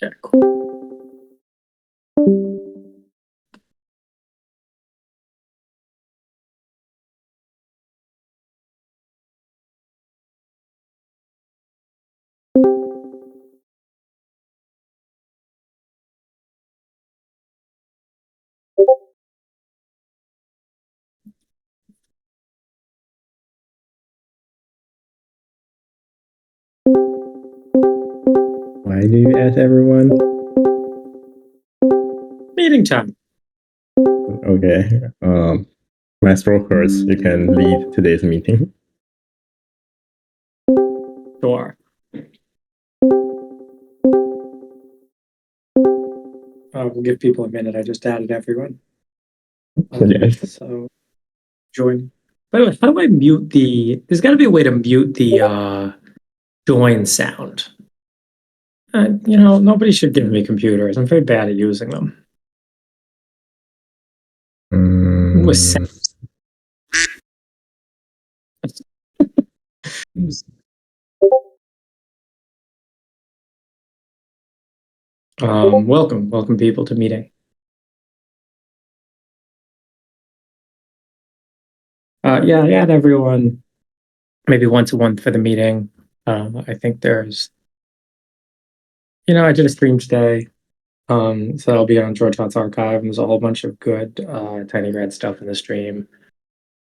Yeah, cool. Why do you ask everyone? Meeting time. Okay. My throat hurts. You can lead today's meeting. Sure. We'll give people a minute. I just added everyone. Yes. So join. By the way, how do I mute the? There's got to be a way to mute the join sound. Nobody should give me computers. I'm very bad at using them. With welcome people to meeting. Yeah, I add everyone maybe once a month for the meeting. I think there's, I did a stream today. So that'll be on George Hot's archive. There's a whole bunch of good Tinygrad stuff in the stream.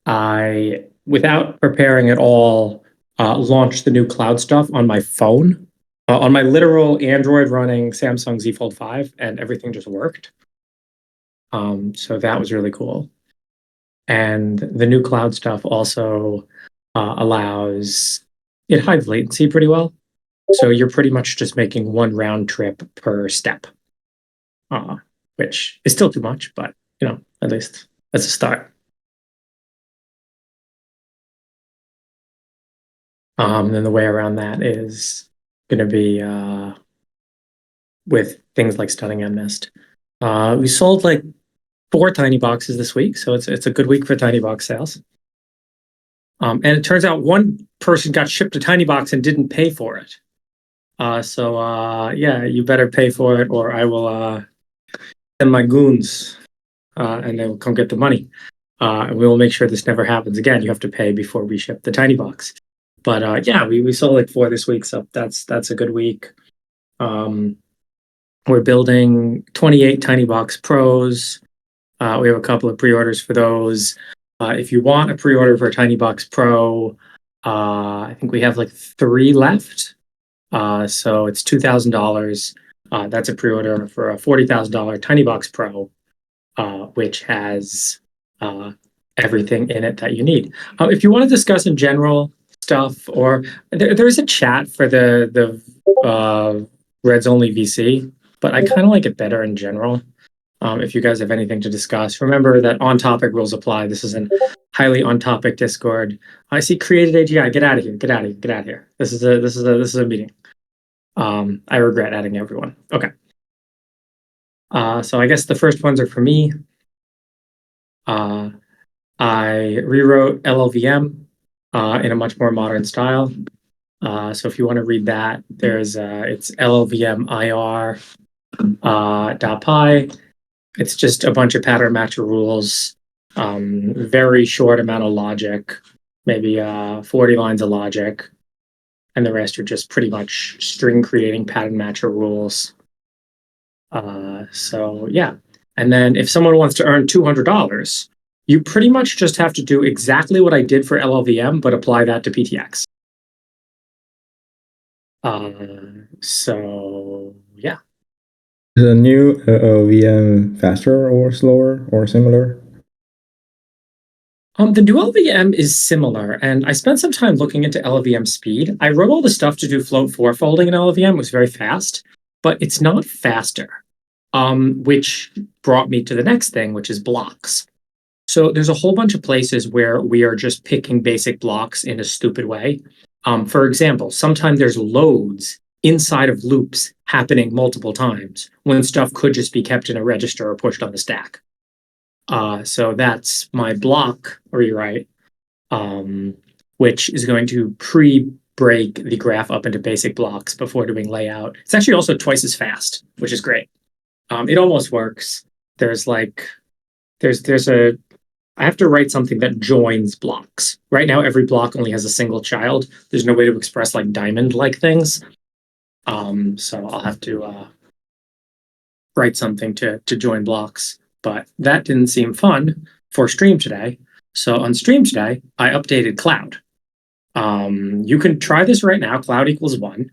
I, without preparing at all, launched the new cloud stuff on my phone, on my literal Android running Samsung Z Fold 5, and everything just worked. So that was really cool. And the new cloud stuff also allows, it hides latency pretty well. So you're pretty much just making one round trip per step, which is still too much, but at least that's a start. Then the way around that is going to be with things like Stunning and Mist. We sold like 4 tiny boxes this week, so it's a good week for tiny box sales. And it turns out one person got shipped a tiny box and didn't pay for it. So yeah, you better pay for it, or I will send my goons, and they will come get the money. And we will make sure this never happens again. You have to pay before we ship the tiny box. But yeah, we sold like 4 this week, so that's a good week. We're building 28 Tiny Box Pros. We have a couple of pre-orders for those. If you want a pre-order for a Tiny Box Pro, I think we have like 3 left. So it's $2,000. That's a pre-order for a $40,000 Tiny Box Pro, which has everything in it that you need. If you want to discuss in general stuff, or there's a chat for the Reds Only VC, but I kind of like it better in general. If you guys have anything to discuss, remember that on-topic rules apply. This is a highly on-topic Discord. I see created AGI. Get out of here! Get out of here! Get out of here! This is a meeting. I regret adding everyone. Okay. So I guess the first ones are for me. I rewrote LLVM in a much more modern style. So if you want to read that, it's LLVM .py. It's just a bunch of pattern matcher rules, very short amount of logic, maybe 40 lines of logic, and the rest are just pretty much string creating pattern matcher rules. So yeah, and then if someone wants to earn $200, you pretty much just have to do exactly what I did for LLVM, but apply that to PTX. So yeah. Is the new VM faster or slower or similar? The new LLVM is similar, and I spent some time looking into LLVM speed. I wrote all the stuff to do float 4 folding in LLVM. It was very fast, but it's not faster, which brought me to the next thing, which is blocks. So there's a whole bunch of places where we are just picking basic blocks in a stupid way. For example, sometimes there's loads inside of loops happening multiple times when stuff could just be kept in a register or pushed on the stack. So that's my block rewrite, which is going to break the graph up into basic blocks before doing layout. It's actually also twice as fast, which is great. It almost works. There's a I have to write something that joins blocks. Right now, every block only has a single child. There's no way to express like diamond-like things. So I'll have to write something to join blocks. But that didn't seem fun for stream today. So on stream today, I updated cloud. You can try this right now. Cloud equals 1.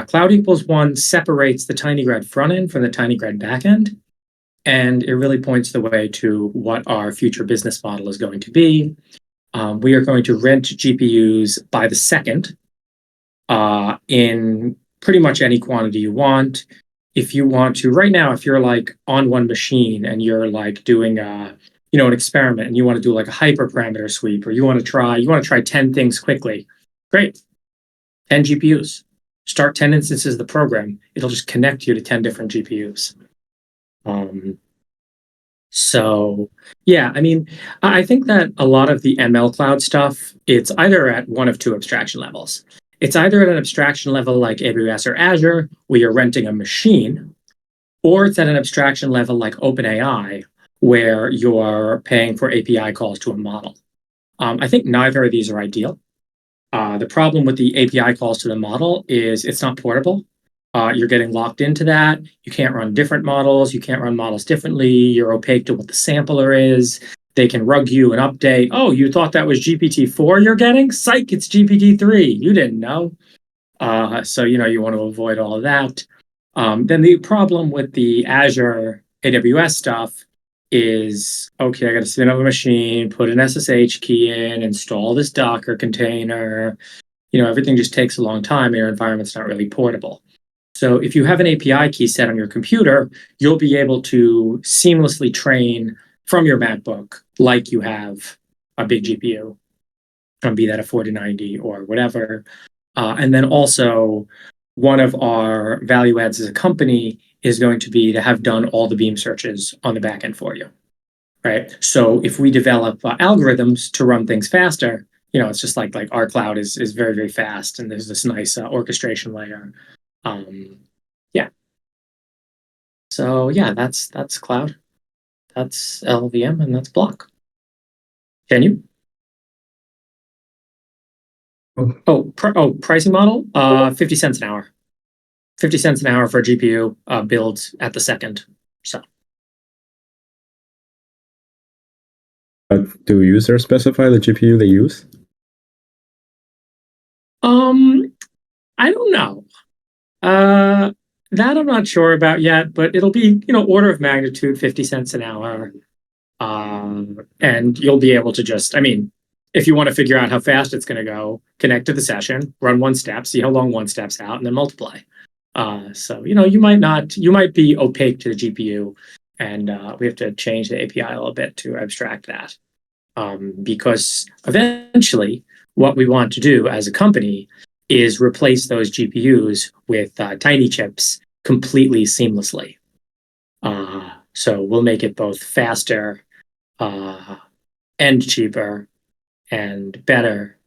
Cloud equals 1 separates the Tinygrad front end from the Tinygrad back end. And it really points the way to what our future business model is going to be. We are going to rent GPUs by the second in pretty much any quantity you want. If you want to, right now, if you're like on one machine and you're like doing an experiment and you want to do like a hyperparameter sweep, or you want to try 10 things quickly, great. 10 GPUs. Start 10 instances of the program. It'll just connect you to 10 different GPUs. So yeah, I mean, I think that a lot of the ML cloud stuff, it's either at one of two abstraction levels. It's either at an abstraction level like AWS or Azure, where you're renting a machine, or it's at an abstraction level like OpenAI, where you're paying for API calls to a model. I think neither of these are ideal. The problem with the API calls to the model is it's not portable. You're getting locked into that. You can't run different models. You can't run models differently. You're opaque to what the sampler is. They can rug you an update. Oh, you thought that was GPT-4 you're getting? Psych, it's GPT-3. You didn't know. So, you want to avoid all of that. Then the problem with the Azure AWS stuff is, okay, I got to spin up a machine, put an SSH key in, install this Docker container. Everything just takes a long time. Your environment's not really portable. So if you have an API key set on your computer, you'll be able to seamlessly train from your MacBook like you have a big GPU, be that a 4090 or whatever. And then also, one of our value adds as a company is going to be to have done all the beam searches on the back end for you, right? So if we develop algorithms to run things faster, it's just like our cloud is very, very fast, and there's this nice orchestration layer. Yeah. So yeah, that's cloud, that's LLVM, and that's block. Can you? Pricing model, 50 cents an hour. 50 cents an hour for a GPU build at the second. So. Do users specify the GPU they use? I don't know. That I'm not sure about yet, but it'll be, order of magnitude 50 cents an hour. And you'll be able to just, if you want to figure out how fast it's going to go, connect to the session, run one step, see how long one step's out, and then multiply. So, you might be opaque to the GPU, and we have to change the API a little bit to abstract that. Because eventually, what we want to do as a company is replace those GPUs with tiny chips completely seamlessly. So we'll make it both faster and cheaper and better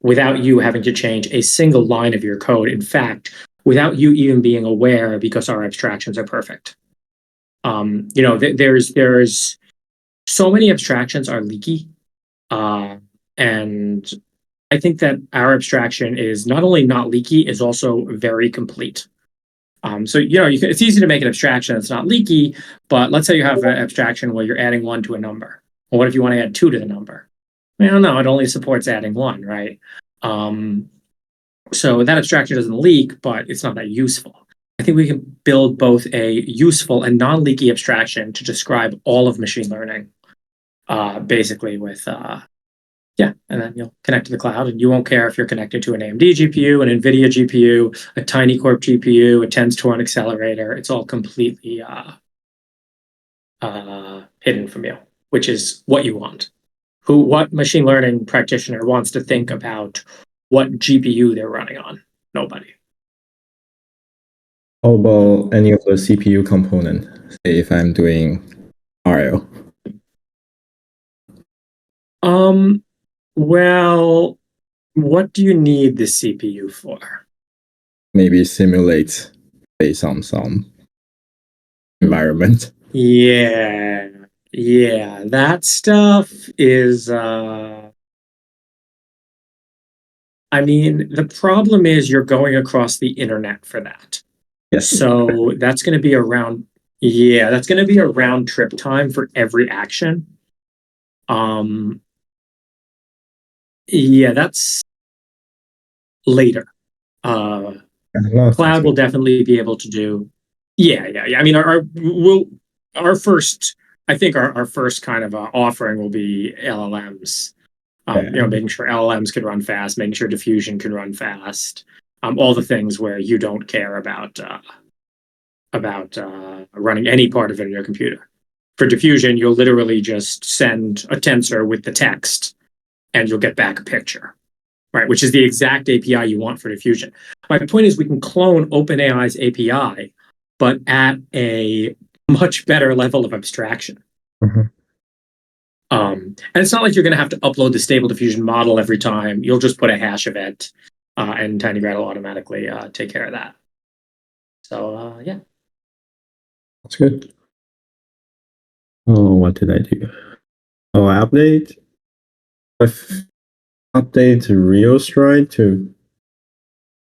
without you having to change a single line of your code. In fact, without you even being aware, because our abstractions are perfect. There's so many abstractions are leaky, and I think that our abstraction is not only not leaky, is also very complete. So it's easy to make an abstraction that's not leaky, but let's say you have an abstraction where you're adding 1 to a number. Well, what if you want to add 2 to the number? Well, no, it only supports adding 1, right? So that abstraction doesn't leak, but it's not that useful. I think we can build both a useful and non-leaky abstraction to describe all of machine learning, basically with and then you'll connect to the cloud, and you won't care if you're connected to an AMD GPU, an NVIDIA GPU, a TinyCorp GPU, a TENS Torrent accelerator. It's all completely hidden from you, which is what you want. What machine learning practitioner wants to think about what GPU they're running on? Nobody. How about any of the CPU component? Say if I'm doing RL. Well, What do you need the CPU for? Maybe simulate based on some environment. Yeah, yeah, that stuff is. I mean, the problem is you're going across the internet for that. Yes. So that's going to be around. Yeah, that's going to be a round trip time for every action. Um, yeah, that's later. Uh, No, sounds Cloud will good. definitely be able to do. Yeah, yeah, yeah. I mean, our first. I think our first kind of offering will be LLMs. You know, Yeah. making sure LLMs can run fast, making sure diffusion can run fast. All the things where you don't care about running any part of it in your computer. For diffusion, you'll literally just send a tensor with the text, and you'll get back a picture, right? Which is the exact API you want for diffusion. My point is, we can clone OpenAI's API, but at a much better level of abstraction. Mhm. And it's not like you're going to have to upload the stable diffusion model every time. You'll just put a hash of it, and Tinygrad will automatically take care of that. So yeah. That's good. Oh, what did I do? Oh, I update real stride to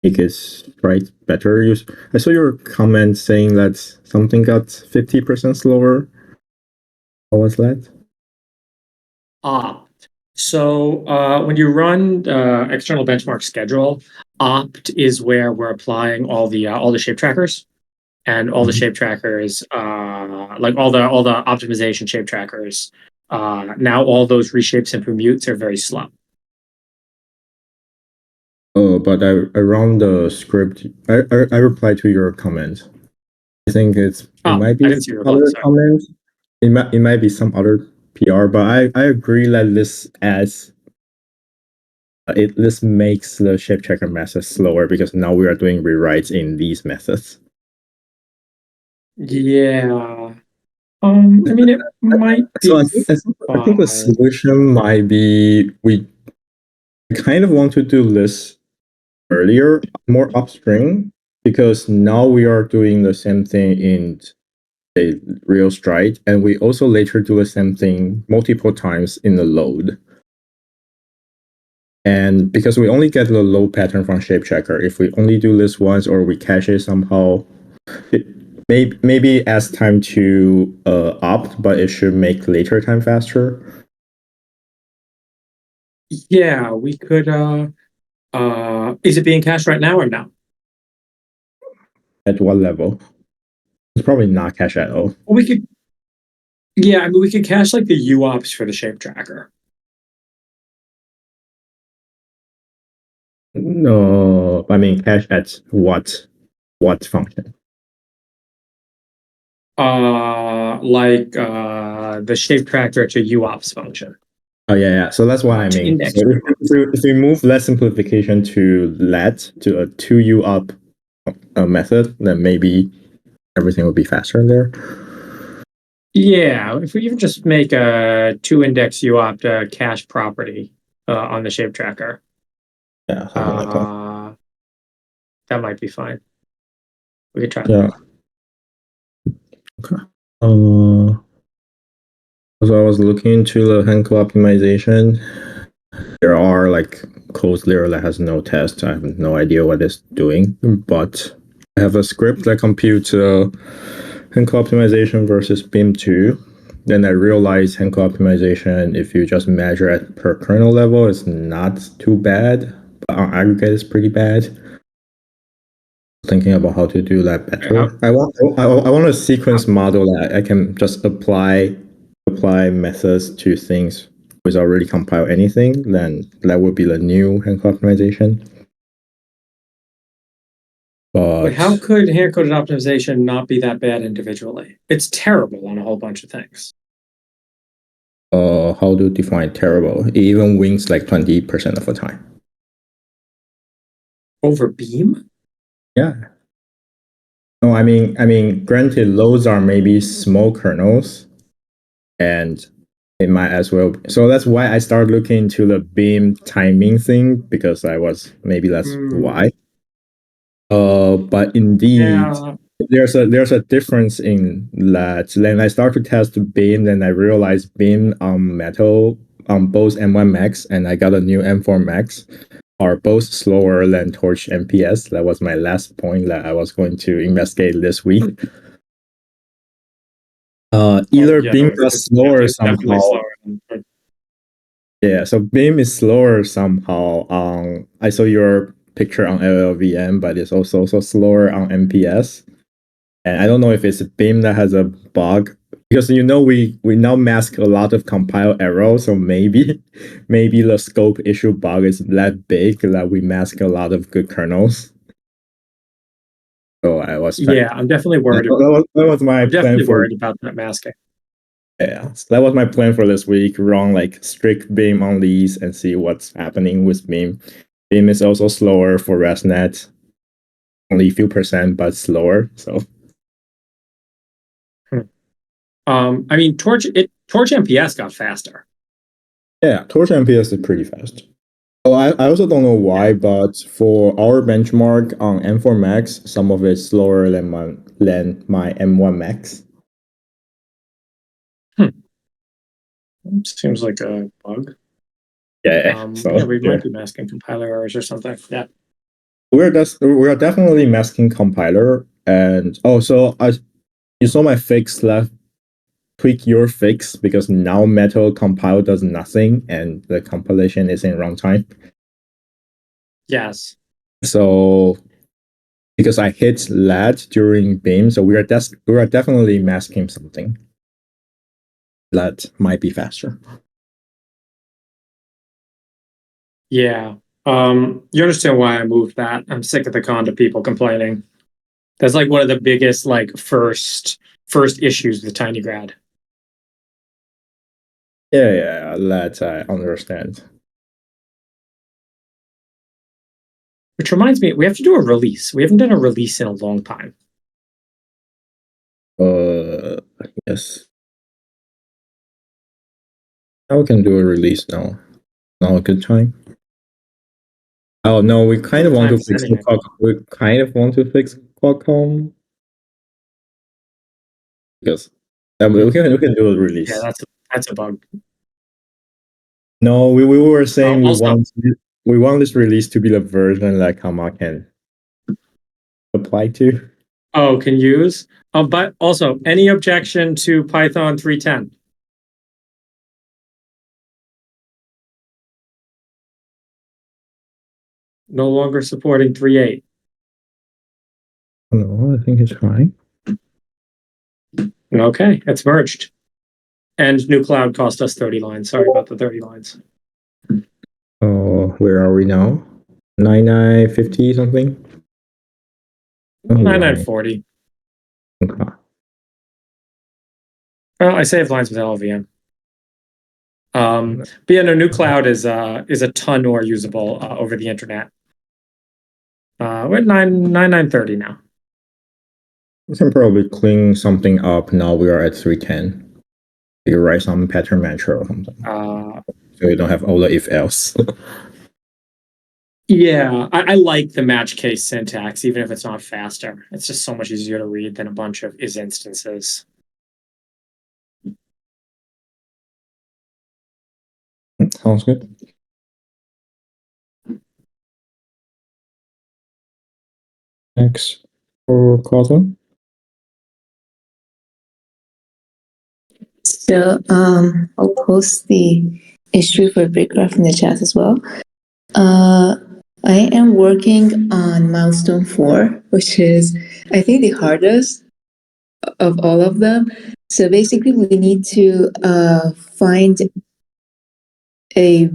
make it stride better. I saw your comment saying that something got 50% slower. What was that? Opt. So when you run external benchmark schedule, opt is where we're applying all the shape trackers, and all the Mhm. shape trackers, like all the optimization shape trackers. Now all those reshapes and permutes are very slow. Oh, but I run the script. I replied to your comment. I think it Oh, might I be didn't see some your reply. other Sorry. comment. It might be some other PR, but I agree that this makes the shape checker method slower because now we are doing rewrites in these methods. Yeah. I mean, it might So be I think the fine. solution might be we kind of want to do this earlier, more upstream, because now we are doing the same thing in a real stride, and we also later do the same thing multiple times in the load. And because we only get the load pattern from shape checker, if we only do this once or we cache it somehow, it maybe adds time to opt, but it should make later time faster. Yeah, we could. Is it being cached right now or no? At what level? It's probably not cache at all. Well, we could. Yeah, I mean, we could cache like the UOPS for the shape tracker. No, I mean cache at what function? The shape tracker to UOPS function Oh yeah. So that's what I to mean. index So UOPS. if we move let simplification to let to a 2u up method, then maybe everything will be faster in there. Yeah, if we even just make a two index UOP cache property on the shape tracker, Yeah, something like that. that might be fine. We could try Yeah. that. Okay. So I was looking into the Henkel optimization. There are like codes there that has no test. I have no idea what it's doing, but I have a script that computes Henkel optimization versus BIM2. Then I realized Henkel optimization, if you just measure at per kernel level, is not too bad, but on aggregate, it's pretty bad. Thinking about how to do that Yeah. better. I want a sequence model that I can just apply methods to things without really compile anything. Then that would be the new Hancock optimization. But how But could hand coded optimization not be that bad individually? It's terrible on a whole bunch of things. how to define terrible? It even wins like 20% of the time. Over Beam? Yeah. No, I mean, granted, those are maybe small kernels, and It might as well. So that's why I started looking into the beam timing thing because maybe that's why. But indeed, Yeah. there's a difference in that. Then I start to test the beam, then I realized beam on metal on both M1 Max and I got a new M4 Max are both slower than Torch MPS. That was my last point that I was going to investigate this week. Either Yeah, beam no, is slower definitely somehow. slower. Yeah, so beam is slower somehow. I saw your picture on LLVM, but it's also slower on MPS. And I don't know if it's a beam that has a bug because we now mask a lot of compile errors, so maybe the scope issue bug is that big that we mask a lot of good kernels. So I was trying. Yeah, I'm definitely worried. That was my I'm plan definitely for. worried about that masking. Yeah, so that was my plan for this week. Run like strict beam on these and see what's happening with beam. Beam is also slower for ResNet, only a few percent, but slower. So I mean, Torch MPS got faster. yeah, Torch MPS is pretty fast. Oh, I also don't know why, but for our benchmark on M4 Max, some of it's slower than my M1 Max. Seems like a bug. Yeah, so yeah, we might be masking compiler errors or something. Yeah. We're definitely masking compiler, and also you saw my fix left. Tweak your fix because now metal compile does nothing and the compilation is in runtime. Yes. So because I hit that during beam, so we are definitely masking something that might be faster. Yeah. You understand why I moved that? I'm sick of the Conda people complaining. That's like one of the biggest like first issues with Tinygrad. Yeah, that I understand. Which reminds me, we have to do a release. We haven't done a release in a long time. Yes. Now we can do a release now. Now a good time. Oh no, we kind of want to fix Qualcomm. We kind of want to fix Qualcomm because we can do a release. Yeah, that's a bug. No, we were saying Also, we want this release to be the version that Kama can apply to. oh, can use. But also, any objection to Python 3.10? No longer supporting 3.8. No, I think it's fine. Okay, it's merged. And new cloud cost us 30 lines. Sorry about the 30 lines. Oh, where are we now? 9950 something? 9940. Okay. Well, I saved lines with LLVM. But yeah, no, new cloud is a ton more usable over the internet. We're at 9930 now. We can probably clean something up now. We are at 310. You write some pattern matcher or something. So you don't have all the if else. Yeah, I like the match case syntax, even if it's not faster. It's just so much easier to read than a bunch of is instances. Sounds good. Next for Kotlin. So I'll post the issue for Bitgraph in the chat as well. I am working on milestone 4, which is, I think, the hardest of all of them. So basically, we need to find a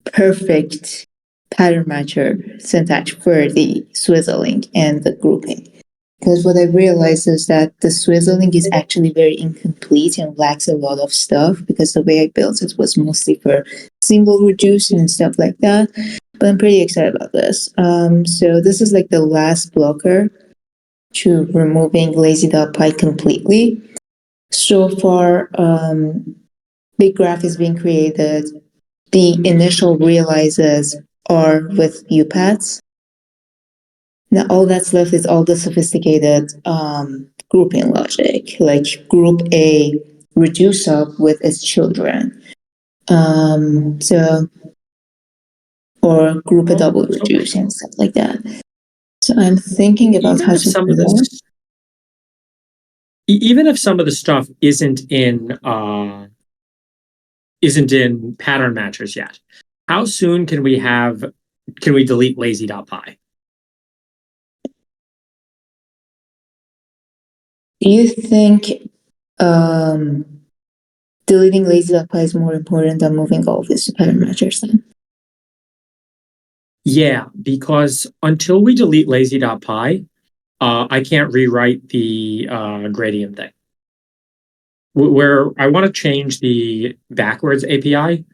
perfect pattern matcher syntax for the swizzling and the grouping. Because what I realized is that the swizzling is actually very incomplete and lacks a lot of stuff because the way I built it was mostly for symbol reduction and stuff like that. But I'm pretty excited about this. So this is like the last blocker to removing lazy.py completely. So far, big graph is being created. The initial realizes are with UPaths. Now all that's left is all the sophisticated grouping logic, like group A reduce up with its children. Or group a double reduce and stuff like that. So I'm thinking about even how if to some do of that. this, even if some of the stuff isn't in pattern matchers yet, how soon can we delete lazy.py? Do you think deleting lazy.py is more important than moving all of this to pattern matchers then? Yeah, because until we delete lazy.py, I can't rewrite the gradient thing. Where I want to change the backwards API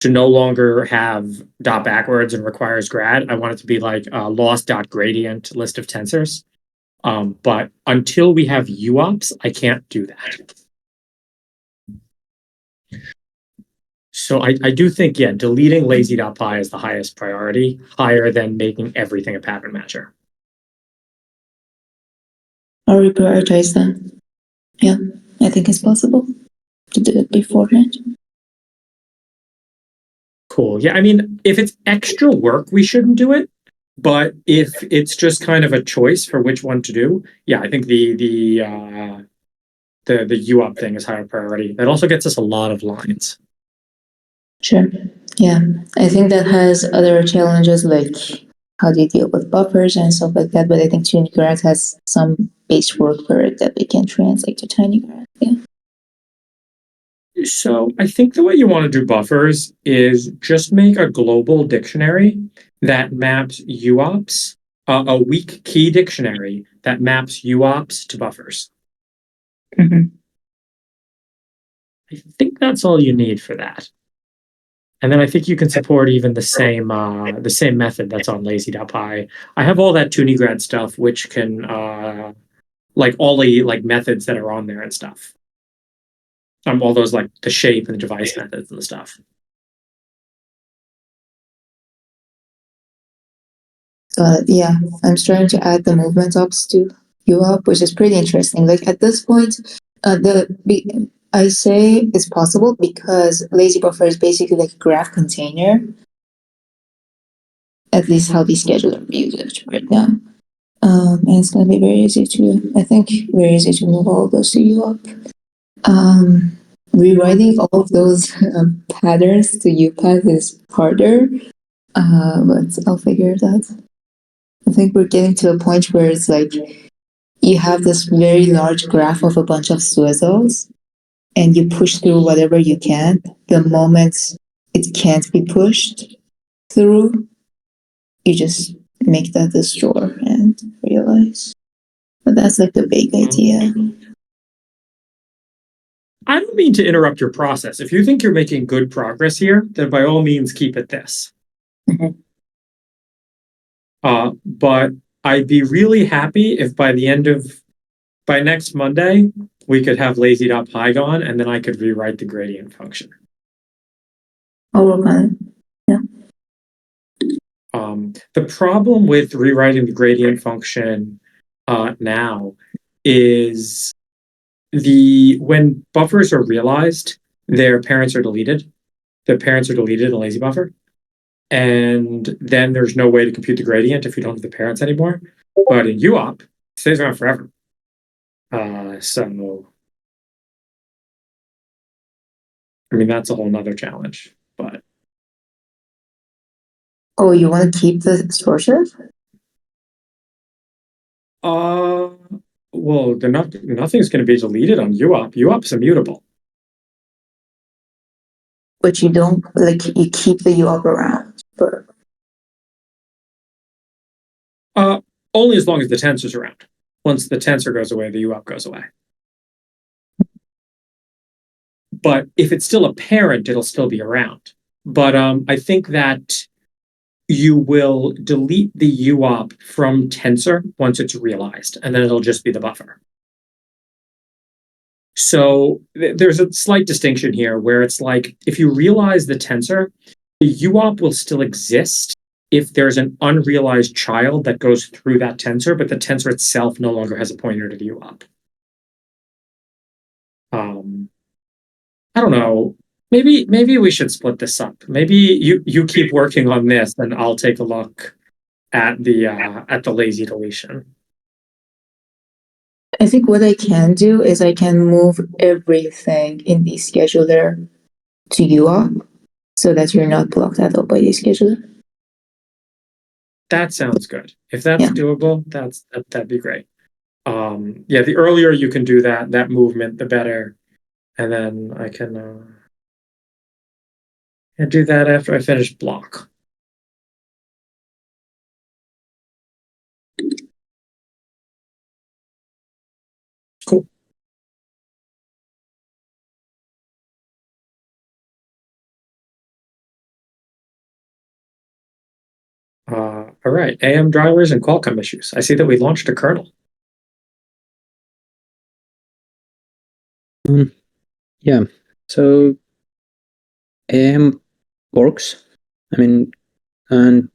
to no longer have dot backwards and requires grad. I want it to be like loss.gradient list of tensors. But until we have UOPs, I can't do that. So I do think, yeah, deleting lazy.py is the highest priority, higher than making everything a pattern matcher. I'll reprioritize them. Yeah, I think it's possible to do it beforehand. Cool. Yeah, I mean, if it's extra work, we shouldn't do it. But if it's just kind of a choice for which one to do, yeah, I think the UOP thing is higher priority. That also gets us a lot of lines. Sure. Yeah, I think that has other challenges like how do you deal with buffers and stuff like that. But I think Tinygrad has some base work for it that we can translate to Tinygrad. Yeah. So I think the way you want to do buffers is just make a global dictionary that maps UOPs, a weak key dictionary that maps UOPs to buffers. Mm-hmm. I think that's all you need for that. And then I think you can support even the same method that's on lazy.py. I have all that Tinygrad stuff, which can like all the like methods that are on there and stuff. All those like the shape and the device methods and stuff. Yeah, I'm starting to add the movement ops to UOP, which is pretty interesting. Like at this point, I say it's possible because lazy buffer is basically like a graph container. At least how the scheduler views it right now. And it's gonna be very easy to, I think, very easy to move all of those to UOP. Rewriting all of those patterns to UPath is harder, but I'll figure it out. I think we're getting to a point where it's like you have this very large graph of a bunch of swizzles and you push through whatever you can. The moment it can't be pushed through, you just make that the store and realize. But that's like the big idea. I don't mean to interrupt your process. If you think you're making good progress here, then by all means keep it this. Mhm. But I'd be really happy if by next Monday, we could have lazy.py gone, and then I could rewrite the gradient function. I'll work on it. Yeah. The problem with rewriting the gradient function now is when buffers are realized, their parents are deleted. Their parents are deleted in lazy buffer. And then there's no way to compute the gradient if you don't have the parents anymore. But in UOP, it stays around forever. So, I mean, that's a whole nother challenge. But Oh, you want to keep the sources? well, nothing's going to be deleted on UOP. UOP's immutable. But you don't, like, you keep the UOP around for. Only as long as the tensor's around. Once the tensor goes away, the UOP goes away. But if it's still a parent, it'll still be around. But I think that you will delete the UOP from tensor once it's realized, and then it'll just be the buffer. So there's a slight distinction here where it's like if you realize the tensor, the UOP will still exist if there's an unrealized child that goes through that tensor, but the tensor itself no longer has a pointer to the UOP. I don't know. Maybe we should split this up. Maybe you keep working on this, and I'll take a look at the lazy deletion. I think what I can do is I can move everything in the scheduler to UOP so that you're not blocked at all by the scheduler. That sounds good. If that's Yeah. doable, that'd be great. Yeah, the earlier you can do that movement, the better. And then I can do that after I finish block. Cool. All right, AM drivers and Qualcomm issues. I see that we launched a kernel. Yeah, so AM works. I mean, and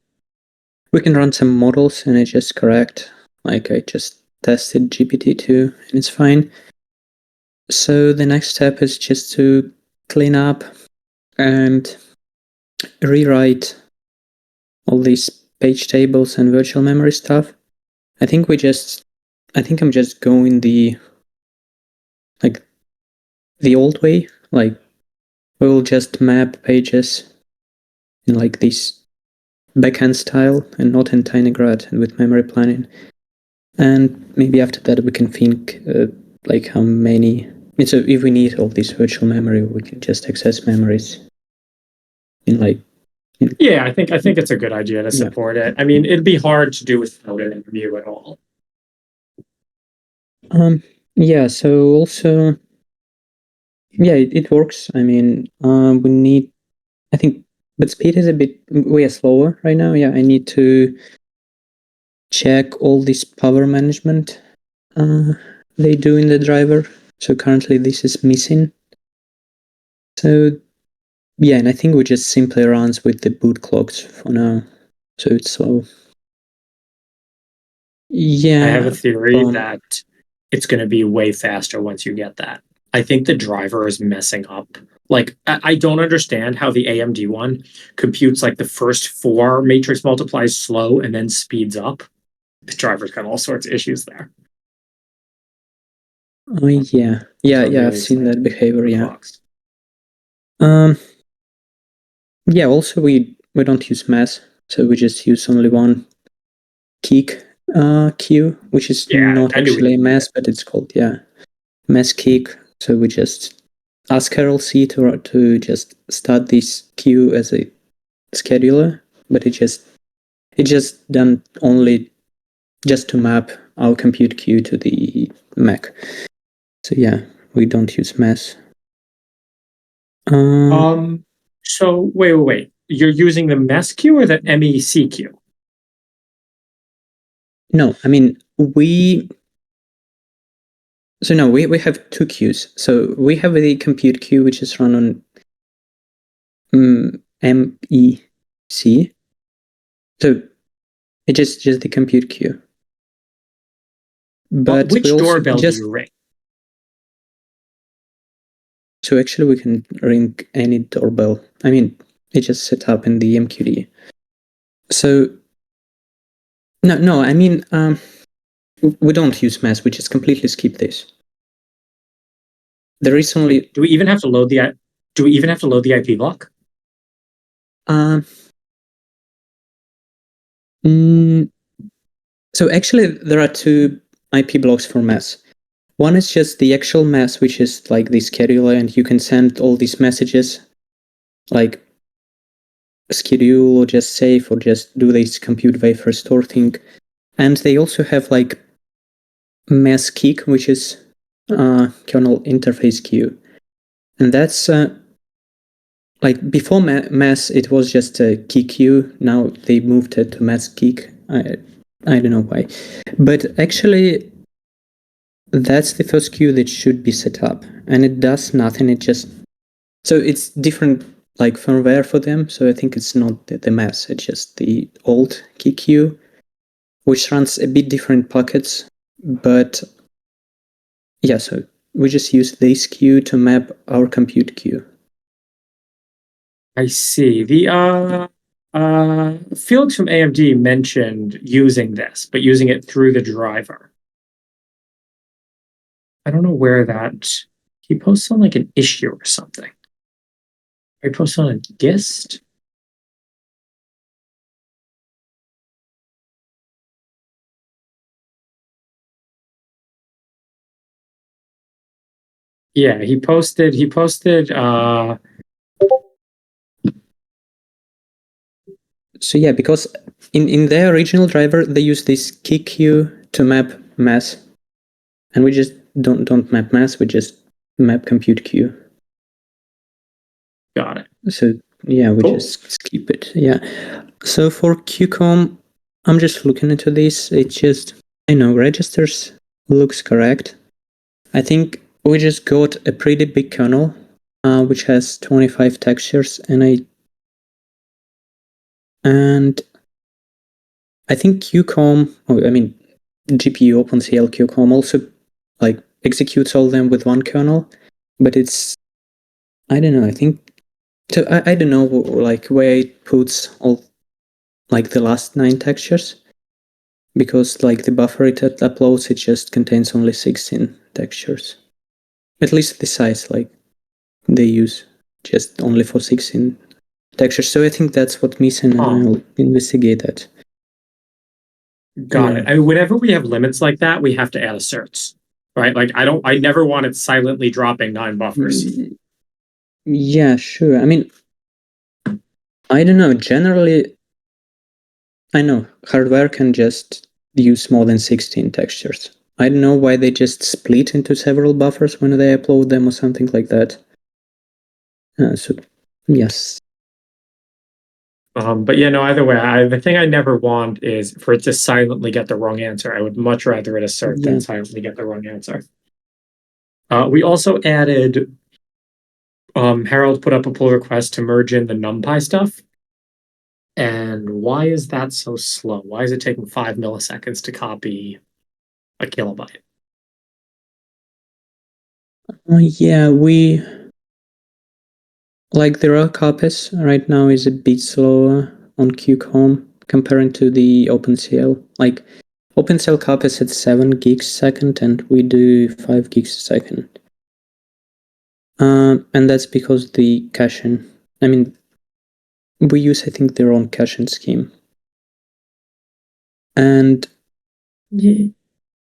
we can run some models and it's just correct. Like I just tested GPT-2 and it's fine. So the next step is just to clean up and rewrite all these page tables and virtual memory stuff. I think I'm just going the old way. Like we will just map pages in like this backend style and not in Tinygrad and with memory planning. And maybe after that we can think like how many. So if we need all this virtual memory, we can just access memories in like. Yeah, I think it's a good idea to support it. I mean, it'd be hard to do without an interview at all. Yeah. So also, yeah, it works. I mean, we need. I think, but speed is a bit. We are slower right now. Yeah, I need to check all this power management they do in the driver. So currently this is missing. So yeah, and I think we just simply runs with the boot clocks for now. So it's slow. Yeah. I have a theory that it's going to be way faster once you get that. I think the driver is messing up. Like, I don't understand how the AMD one computes like the first 4 matrix multiplies slow and then speeds up. The driver's got all sorts of issues there. Oh yeah, Really I've seen that behavior. Yeah. Box. Yeah. Also, we don't use mass, so we just use only one kick queue, which is not actually a mass, but it's called mass kick. So we just ask RLC to just start this queue as a scheduler, but it just done only just to map our compute queue to the Mac. So yeah, we don't use mass. So wait. You're using the MES queue or the MEC queue? No, I mean we have 2 queues. So we have the compute queue which is run on MEC. So it's just the compute queue. But which doorbell do you ring? So actually we can ring any doorbell. I mean, it's just set up in the MQD. So no, I mean we don't use mass, we just completely skip this. There is only. Do we even have to load the IP block? So actually there are 2 IP blocks for mass. One is just the actual mass, which is like the scheduler, and you can send all these messages like schedule or just save or just do this compute wafer store thing. And they also have like mass kick, which is kernel interface queue. And that's like before mass, it was just a key queue. Now they moved it to mass kick. I don't know why. But actually, that's the first queue that should be set up, and it does nothing. It just, so it's different like firmware for them. So I think it's not the mass, it's just the old key queue, which runs a bit different packets. But yeah, so we just use this queue to map our compute queue. I see. The Felix from AMD mentioned using this, but using it through the driver. I don't know where that he posts on like an issue or something. He posts on a gist. Yeah, he posted So yeah, because in their original driver they use this key queue to map mass, and we just don't map mass, we just map compute queue. got it. So yeah, we just skip it. Yeah. So for QCOM, I'm just looking into this. It just, I know registers looks correct. I think we just got a pretty big kernel, which has 25 textures, and I think QCOM, GPU OpenCL QCOM also like executes all them with one kernel, but it's, I don't know, I think, so I don't know like where it puts all like the last 9 textures, because like the buffer it uploads, it just contains only 16 textures. At least the size like they use just only for 16 textures. So I think that's what missing, and I'll investigate that. Got it. I mean, whenever we have limits like that, we have to add asserts, right? Like I never want it silently dropping 9 buffers. Yeah, sure. I mean, I don't know. Generally, I know hardware can just use more than 16 textures. I don't know why they just split into several buffers when they upload them or something like that. So, yes. But yeah, no, either way, the thing I never want is for it to silently get the wrong answer. I would much rather it assert than silently get the wrong answer. We also added, Harold put up a pull request to merge in the NumPy stuff. And why is that so slow? Why is it taking 5 milliseconds to copy a kilobyte? Yeah, we like the raw copies right now is a bit slower on QCOM comparing to the OpenCL. Like OpenCL copies at 7 gigs a second, and we do 5 gigs a second. And that's because the caching, I mean, we use, I think, their own caching scheme. And yeah,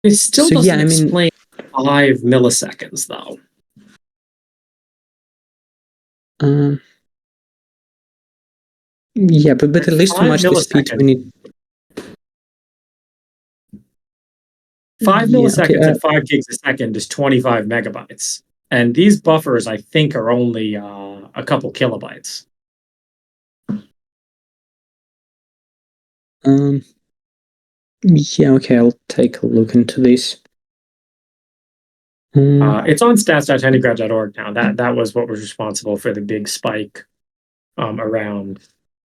it still doesn't explain 5 milliseconds, though. Yeah, but at least how much the speed we need. 5 milliseconds at 5 gigs a second is 25 megabytes. And these buffers, I think, are only a couple kilobytes. Yeah, okay, I'll take a look into this. It's on stats.tinygrad.org now. That was what was responsible for the big spike around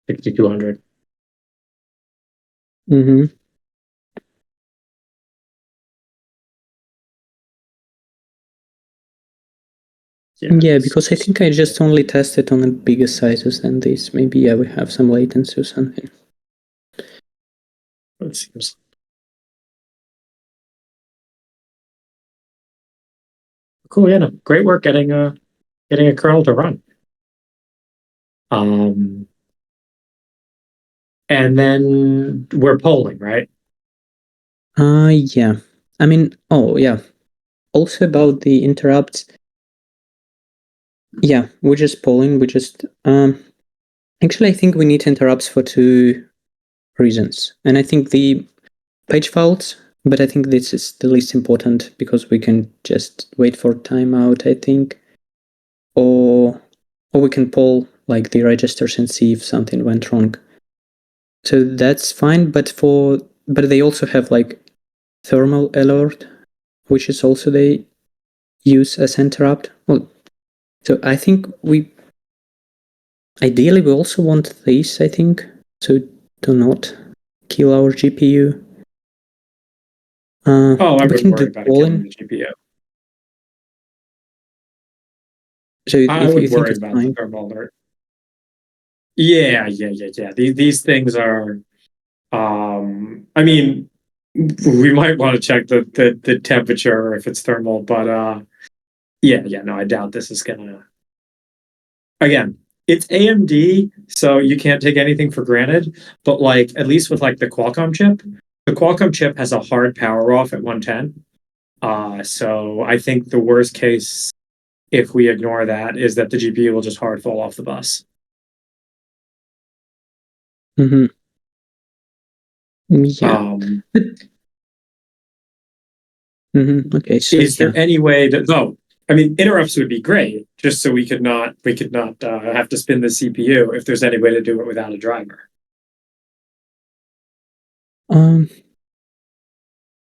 6200. Mm-hmm. Yeah, because I think I just only tested on the bigger sizes than this. Maybe, yeah, we have some latency or something. It seems. Cool, yeah, no, great work getting a kernel to run. And then we're polling, right? Yeah. I mean, oh yeah. Also about the interrupts. Yeah, we're just polling. We just actually I think we need interrupts for 2 reasons. And I think the page faults, but I think this is the least important because we can just wait for timeout, I think. Or we can poll like the registers and see if something went wrong. So that's fine, but they also have like thermal alert, which is also they use as interrupt. Well, so I think ideally we also want these, I think, so do not kill our GPU. Oh, I we wouldn't can worry do about it killing polling. the GPU. So I if would you think worry it's about fine. the thermal alert. Yeah. These things are. I mean, we might want to check the temperature if it's thermal, but yeah. No, I doubt this is gonna. Again, it's AMD, so you can't take anything for granted. But like, at least with like the Qualcomm chip has a hard power off at 110. So I think the worst case, if we ignore that, is that the GPU will just hard fall off the bus. Mm-hmm. Yeah. Okay. So Is there any way to? No, I mean interrupts would be great, just so we could not have to spin the CPU. If there's any way to do it without a driver.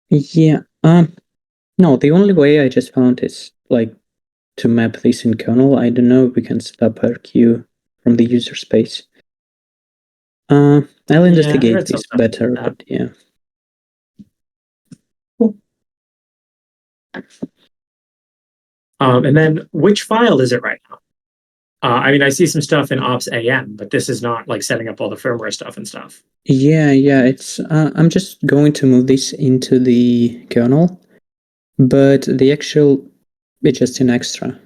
Yeah. No, the only way I just found is like to map this in kernel. I don't know if we can set up our queue from the user space. I'll investigate this better, but yeah. Cool. And then which file is it right now? I mean, I see some stuff in ops AM, but this is not like setting up all the firmware stuff and stuff. Yeah. It's I'm just going to move this into the kernel, but the actual it's just an extra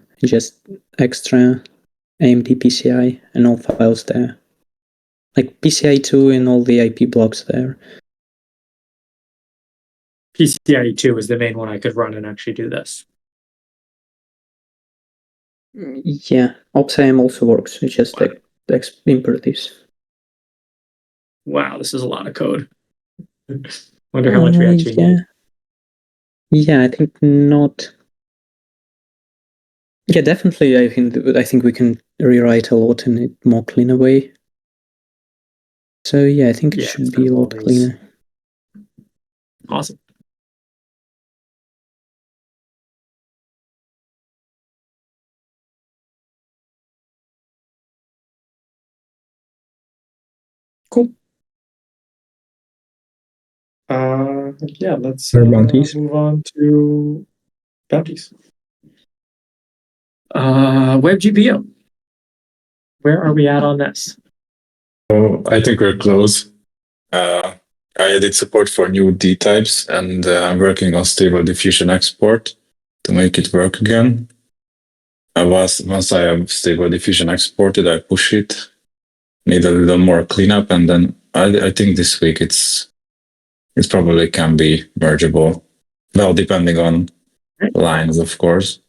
AMD PCI and all files there, like PCI2 and all the IP blocks there. PCIe 2 is the main one I could run and actually do this. Yeah, OpsIM also works. It's just like import this. Wow, this is a lot of code. Wonder how much we actually need. Yeah, I think not. Yeah, definitely. I think we can rewrite a lot in a more cleaner way. So yeah, I think it should be a lot cleaner. Awesome. Cool. Yeah, let's move on to bounties. Web GPU. Where are we at on this? Oh, I think we're close. I added support for new D types, and I'm working on stable diffusion export to make it work again. Once I have stable diffusion exported, I push it. Need a little more cleanup, and then I think this week it probably can be mergeable. Well, depending on lines, of course.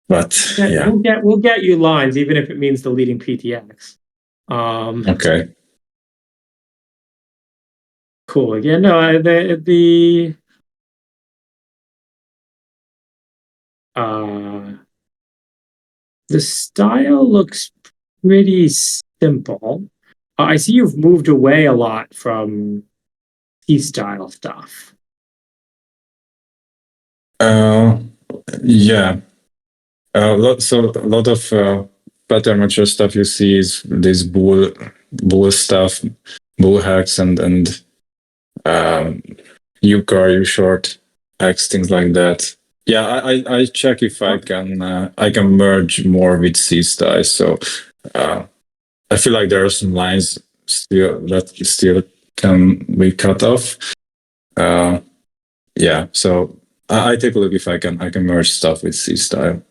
But yeah. We'll get you lines, even if it means deleting PTX. Okay. Cool. Yeah, no, the style looks pretty simple. I see you've moved away a lot from T-style stuff. Yeah. So a lot of pattern matcher stuff you see is this bool stuff, bool hacks and ucar, ushort hacks, things like that. Yeah, I check if I can merge more with C style. So I feel like there are some lines still can be cut off. Yeah, so I take a look if I can merge stuff with C style.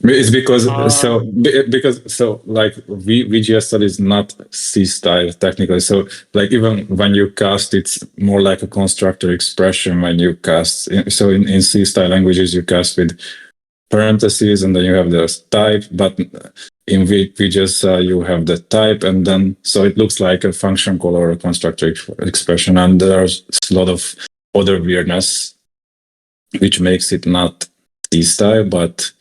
It's because like VGSL is not C style technically. So like even when you cast, it's more like a constructor expression when you cast. So in C style languages, you cast with parentheses and then you have the type, but in VGSL you have the type, and then so it looks like a function call or a constructor expression, and there's a lot of other weirdness which makes it not C style, but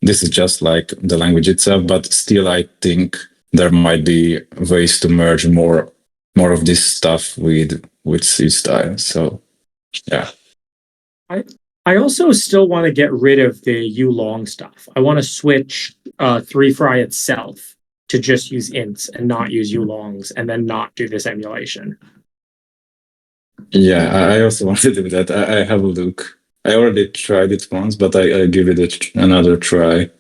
this is just like the language itself. But still, I think there might be ways to merge more of this stuff with C style. So yeah. I also still want to get rid of the ulong stuff. I want to switch 3fry itself to just use ints and not use ulongs, and then not do this emulation. Yeah, I also want to do that. I have a look. I already tried it once, but I give it another try.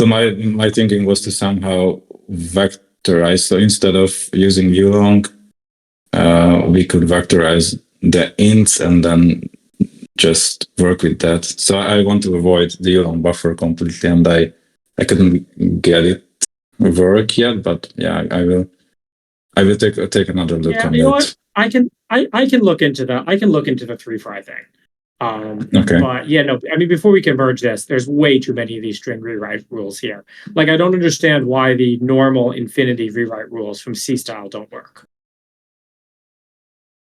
So my thinking was to somehow vectorize. So instead of using ulong, we could vectorize the ints and then just work with that. So I want to avoid the ulong buffer completely, and I couldn't get it work yet. But yeah, I will take another look Yeah, on you know that. what? I can look into that. I can look into the 3fry thing. Okay. But yeah, no, I mean, before we can merge this, there's way too many of these string rewrite rules here. Like, I don't understand why the normal infinity rewrite rules from C style don't work.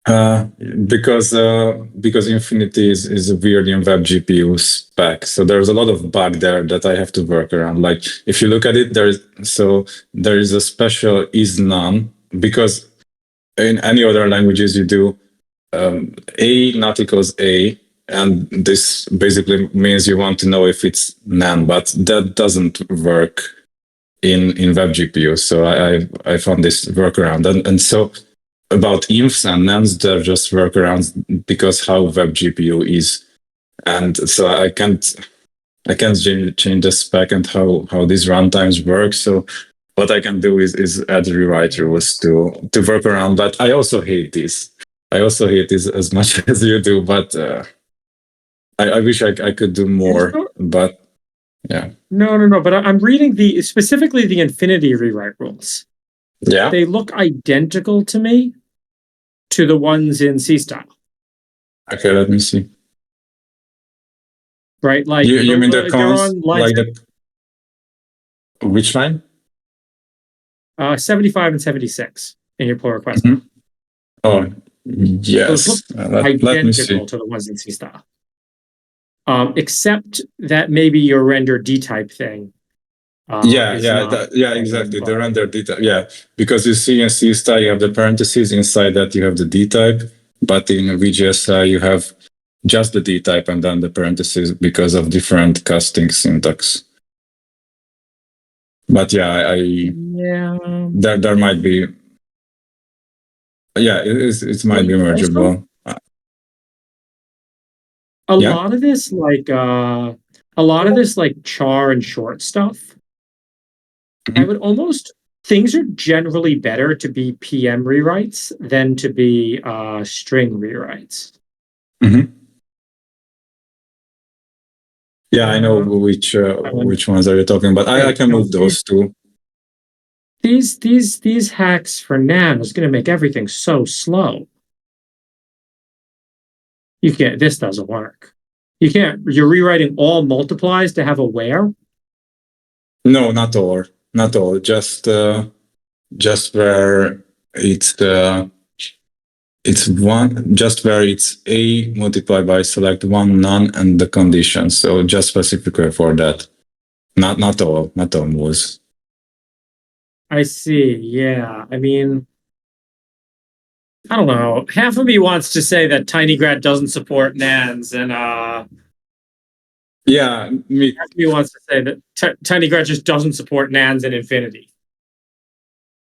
Because Infinity is weird in web GPU spec, so there's a lot of bug there that I have to work around. Like if you look at it, there is a special is none, because in any other languages you do a not equals a, and this basically means you want to know if it's none, but that doesn't work in web GPU. So I found this workaround, and so about infs and nans, they're just workarounds because how web GPU is, and so I can't change the spec and how these runtimes work. So what I can do is add rewrite rules to work around. But I also hate this. I also hate this as much as you do. But I wish I could do more. But yeah. No. But I'm reading specifically the infinity rewrite rules. Yeah. They look identical to me to the ones in C style. Okay, let me see. Right, like you mean the they're cons, on lines like which line? 75 and 76 in your pull request. Mm-hmm. Oh, yes. Let me see. Identical to the ones in C style. Except that maybe your render D type thing. Exactly. The render D type. Yeah, because you see in C style you have the parentheses, inside that you have the D type, but in VGSI you have just the D type and then the parentheses because of different casting syntax. But yeah, there might be. Yeah, it might be mergeable. A lot of this, like char and short stuff. I would almost, things are generally better to be PM rewrites than to be string rewrites. Mm-hmm. Yeah, I know which ones are you talking about. I can move those two. These hacks for nan is going to make everything so slow. You can't. This doesn't work. You can't. You're rewriting all multiplies to have a where. No, not all. Not all. Just where it's one. Just where it's a multiplied by select one none and the condition. So just specifically for that. Not all moves. I see. Yeah. I mean, I don't know. Half of me wants to say that Tinygrad doesn't support nans, and yeah, me. Half of me wants to say that Tinygrad just doesn't support nans in infinity.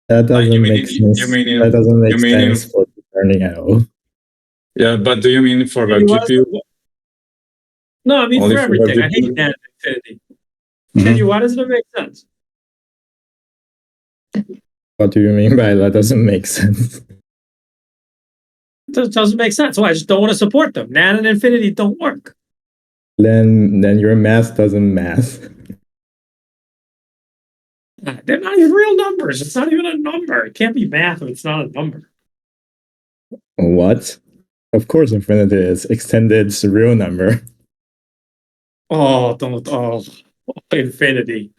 That doesn't make sense. That doesn't make sense for learning at all. Yeah, but do you mean for web GPU? No, I mean for everything. I hate nans in infinity. Mm-hmm. Why doesn't it make sense? What do you mean by that doesn't make sense? It doesn't make sense. Well, I just don't want to support them. Nan and infinity don't work. Then your math doesn't math. They're not even real numbers. It's not even a number. It can't be math if it's not a number. What? Of course infinity is extended real number. Oh, infinity.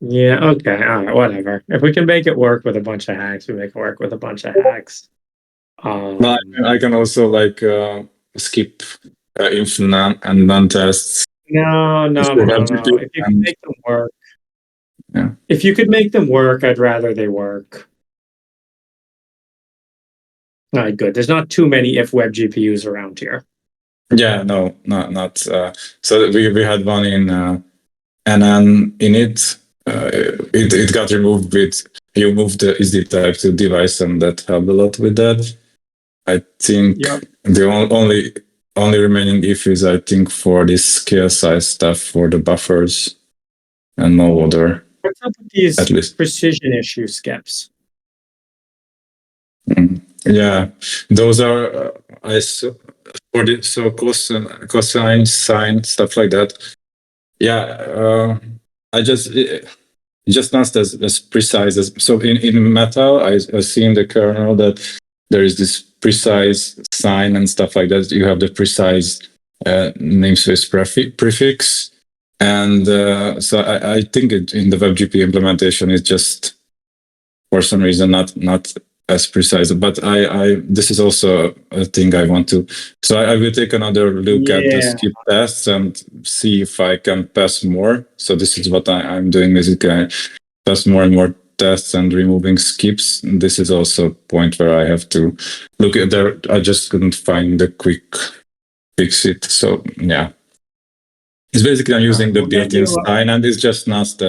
Yeah, okay, all right, whatever. If we can make it work with a bunch of hacks, we make it work with a bunch of hacks. But I can also skip if none and none tests. No. If you can make them work. If you could make them work, I'd rather they work. All right, good. There's not too many if web GPUs around here. Yeah, no, not. So we had one in, and then in it, it got removed with you moved the SD type to device, and that helped a lot with that. I think the only remaining if is I think for this scale size stuff for the buffers, and no other. What's up with these At least. precision issue skips? Yeah, those are for the cosine, sine, stuff like that. Yeah, I just not as precise as so in metal. I see in the kernel that there is this precise sign and stuff like that. You have the precise namespace prefix, and so I think in the WebGP implementation it's just for some reason not as precise. But I this is also a thing I want to. So I will take another look at the skip tests and see if I can pass more. So this is what I'm doing basically. I pass more and more tests and removing skips. This is also a point where I have to look at there. I just couldn't find the quick fix it. So yeah, it's basically I'm using the built-in sign, and it's just not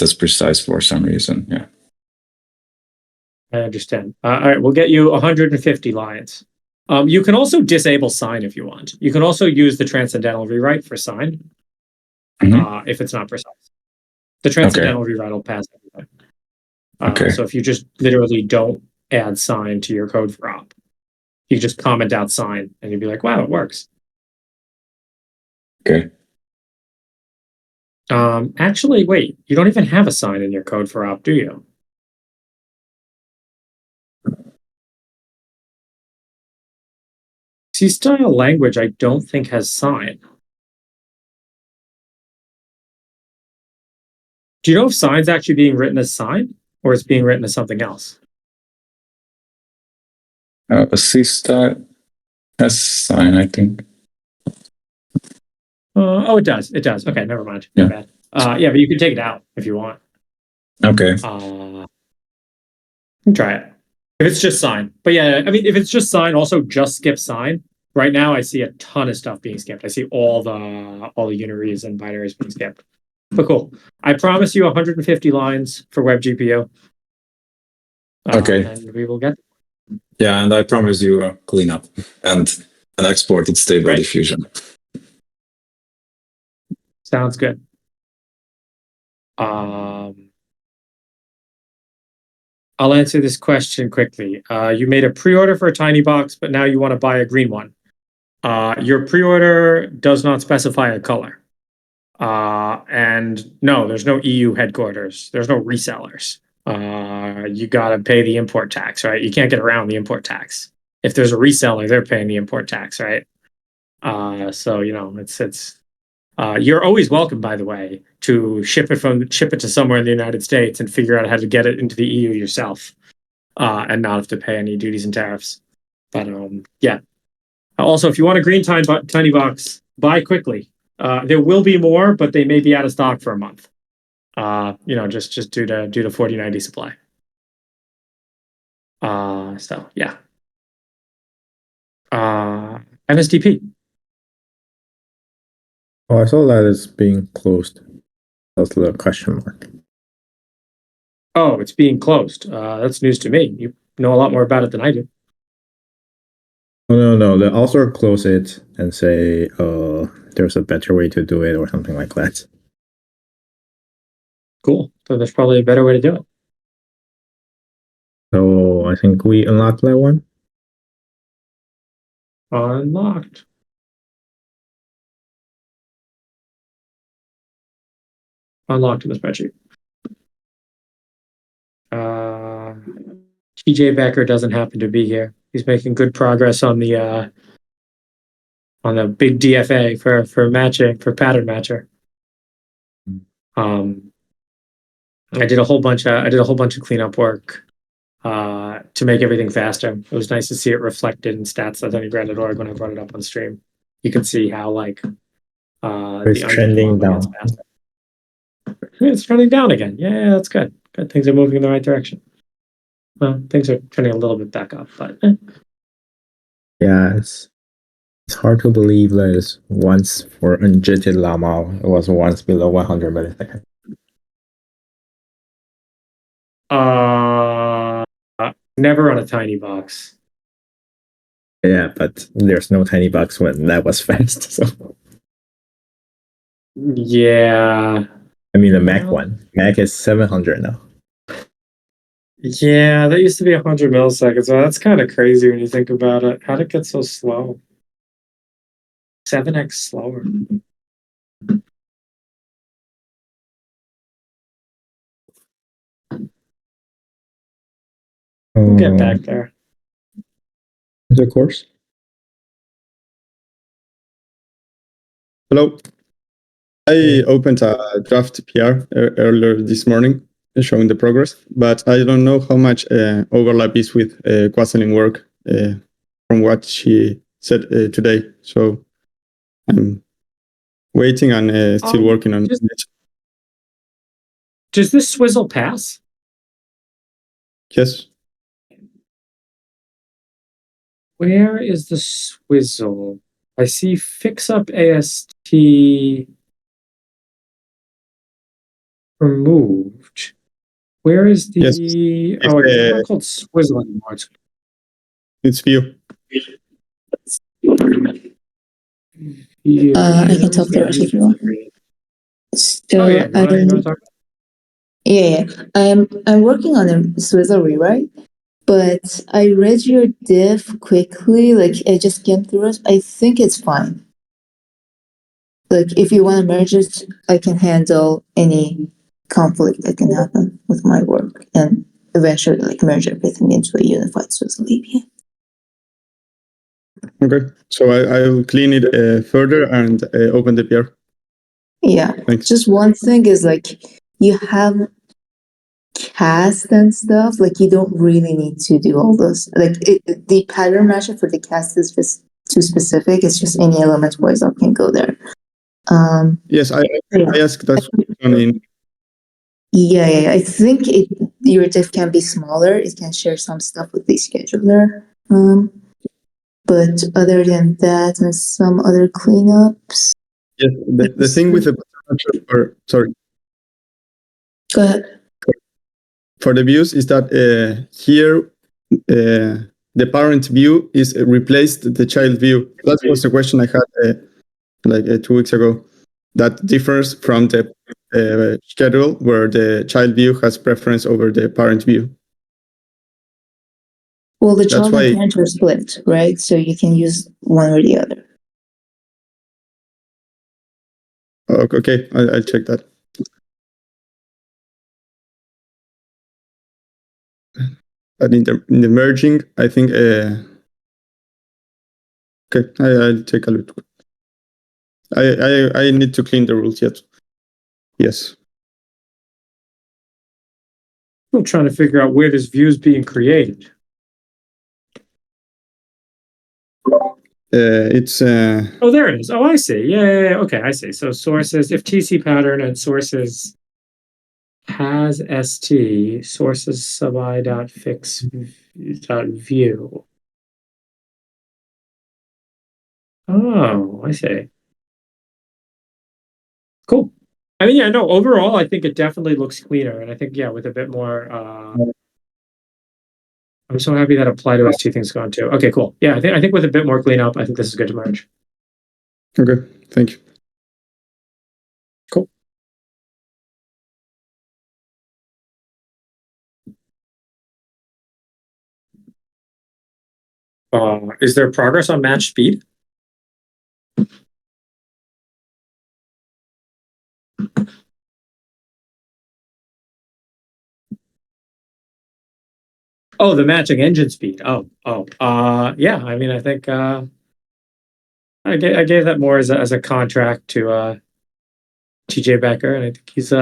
as precise for some reason. Yeah. I understand. All right, we'll get you 150 lines. You can also disable sign if you want. You can also use the transcendental rewrite for sign if it's not precise. The transcendental rewrite will pass everything. So if you just literally don't add sign to your code for op, you just comment out sign and you'd be like, wow, it works. Okay. Actually, wait, you don't even have a sign in your code for op, do you? C-style language, I don't think has sign. Do you know if sign's actually being written as sign or it's being written as something else? A C-style has sign, I think. Oh, it does. It does. Okay, never mind. Yeah. Bad. Yeah, but you can take it out if you want. Okay. You can try it. If it's just sign. But yeah, I mean, if it's just sign, also just skip sign. Right now, I see a ton of stuff being skipped. I see all the unaries and binaries being skipped. But cool. I promise you 150 lines for web GPU. Okay. And we will get. Yeah, and I promise you a cleanup and an exported stable diffusion. Sounds good. I'll answer this question quickly. You made a pre-order for a tiny box, but now you want to buy a green one. Your pre-order does not specify a color. And no, there's no EU headquarters. There's no resellers. You got to pay the import tax, right? You can't get around the import tax. If there's a reseller, they're paying the import tax, right? So, you know, it's you're always welcome, by the way, to ship it to somewhere in the United States and figure out how to get it into the EU yourself, and not have to pay any duties and tariffs. But yeah. Also, if you want a green tiny box, buy quickly. There will be more, but they may be out of stock for a month. You know, just due to 4090 supply. So yeah. MSDP. Oh, I saw that it's being closed. That's the question mark. Oh, it's being closed. That's news to me. You know a lot more about it than I do. Oh, no. The author close it and say, there's a better way to do it or something like that. Cool. So there's probably a better way to do it. So I think we unlocked that one. Unlocked. Unlocked in the spreadsheet. TJ Becker doesn't happen to be here. He's making good progress on the big DFA for matching, for pattern matcher. I did a whole bunch of cleanup work to make everything faster. It was nice to see it reflected in stats at Tinygrad.org when I brought it up on stream. You can see how like it's trending down. It's trending down again. Yeah, that's good. Good. Things are moving in the right direction. Well, things are trending a little bit back up, but Yeah, it's hard to believe that it's once for unjitted Llama, it was once below 100 milliseconds. Never on a tiny box. Yeah, but there's no tiny box when that was fast. So Yeah. I mean, the Mac one, Mac is 700 now. Yeah, that used to be 100 milliseconds. Well, that's kind of crazy when you think about it. How'd it get so slow? 7x slower. We'll get back there. Of course. Hello. I opened a draft PR earlier this morning showing the progress, but I don't know how much overlap is with Quaselin work from what she said today. So I'm waiting and still working on it. Does this swizzle pass? Yes. Where is the swizzle? I see fix up AST removed. Where is the it's not called swizzle anymore. It's view. I can talk there if you want. So you wanna talk? Yeah. I'm working on a swizzle rewrite, but I read your diff quickly. Like I just skimmed through it. I think it's fine. Like if you want to merge it, I can handle any conflict that can happen with my work and eventually like merge everything into a unified swizzle API. Okay. So I will clean it further and open the PR. Yeah. Thanks. Just one thing is like you have cast and stuff, like you don't really need to do all those. Like the pattern matcher for the cast is just too specific. It's just any element voice up can go there. Yes, I asked that question in. Yeah. I think your diff can be smaller. It can share some stuff with the scheduler. But other than that, and some other cleanups. Yes, the thing with the sorry. Go ahead. For the views is that here the parent view is replaced the child view. That was the question I had like 2 weeks ago. That differs from the schedule where the child view has preference over the parent view. Well, the child and parent are split, right? So you can use one or the other. Okay, I'll check that. But in the merging, I think. Okay, I'll take a look. I need to clean the rules yet. Yes. Still trying to figure out where this view is being created. It's oh, there it is. Oh, I see. Yeah. Okay, I see. So sources, if TC pattern and sources has st, sources sub I dot fix dot view. Oh, I see. Cool. I mean, yeah, no, overall, I think it definitely looks cleaner. And I think, yeah, with a bit more, I'm so happy that apply to ST thing's gone too. Okay, cool. Yeah, I think with a bit more cleanup, I think this is good to merge. Okay, thank you. Cool. Is there progress on match speed? Oh, the matching engine speed. Yeah. I mean, I think I gave that more as a contract to TJ Becker, and I think he's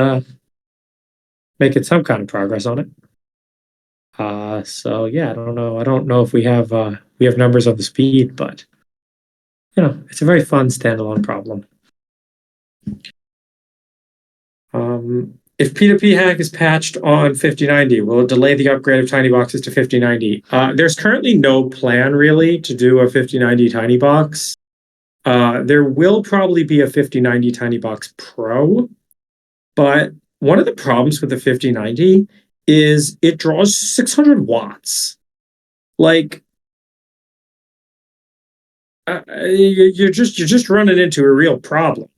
making some kind of progress on it. So yeah, I don't know if we have numbers on the speed, but you know, it's a very fun standalone problem. If P2P hack is patched on 5090, will it delay the upgrade of tiny boxes to 5090? There's currently no plan really to do a 5090 tiny box. There will probably be a 5090 tiny box Pro, but one of the problems with the 5090 is it draws 600 watts. Like, you're just running into a real problem.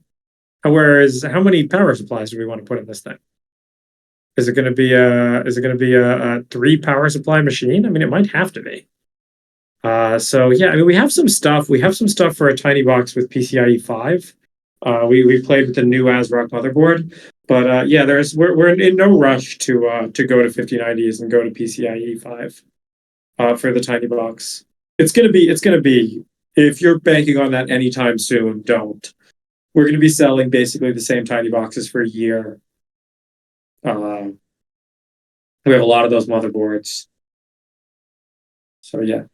Whereas, how many power supplies do we want to put in this thing? Is it going to be a 3 power supply machine? I mean, it might have to be. So yeah, I mean, we have some stuff. We have some stuff for a tiny box with PCIe 5. We played with the new ASRock motherboard, but yeah, we're in no rush to go to 5090s and go to PCIe 5 for the tiny box. It's gonna be if you're banking on that anytime soon, don't. We're gonna be selling basically the same tiny boxes for a year. We have a lot of those motherboards. So yeah.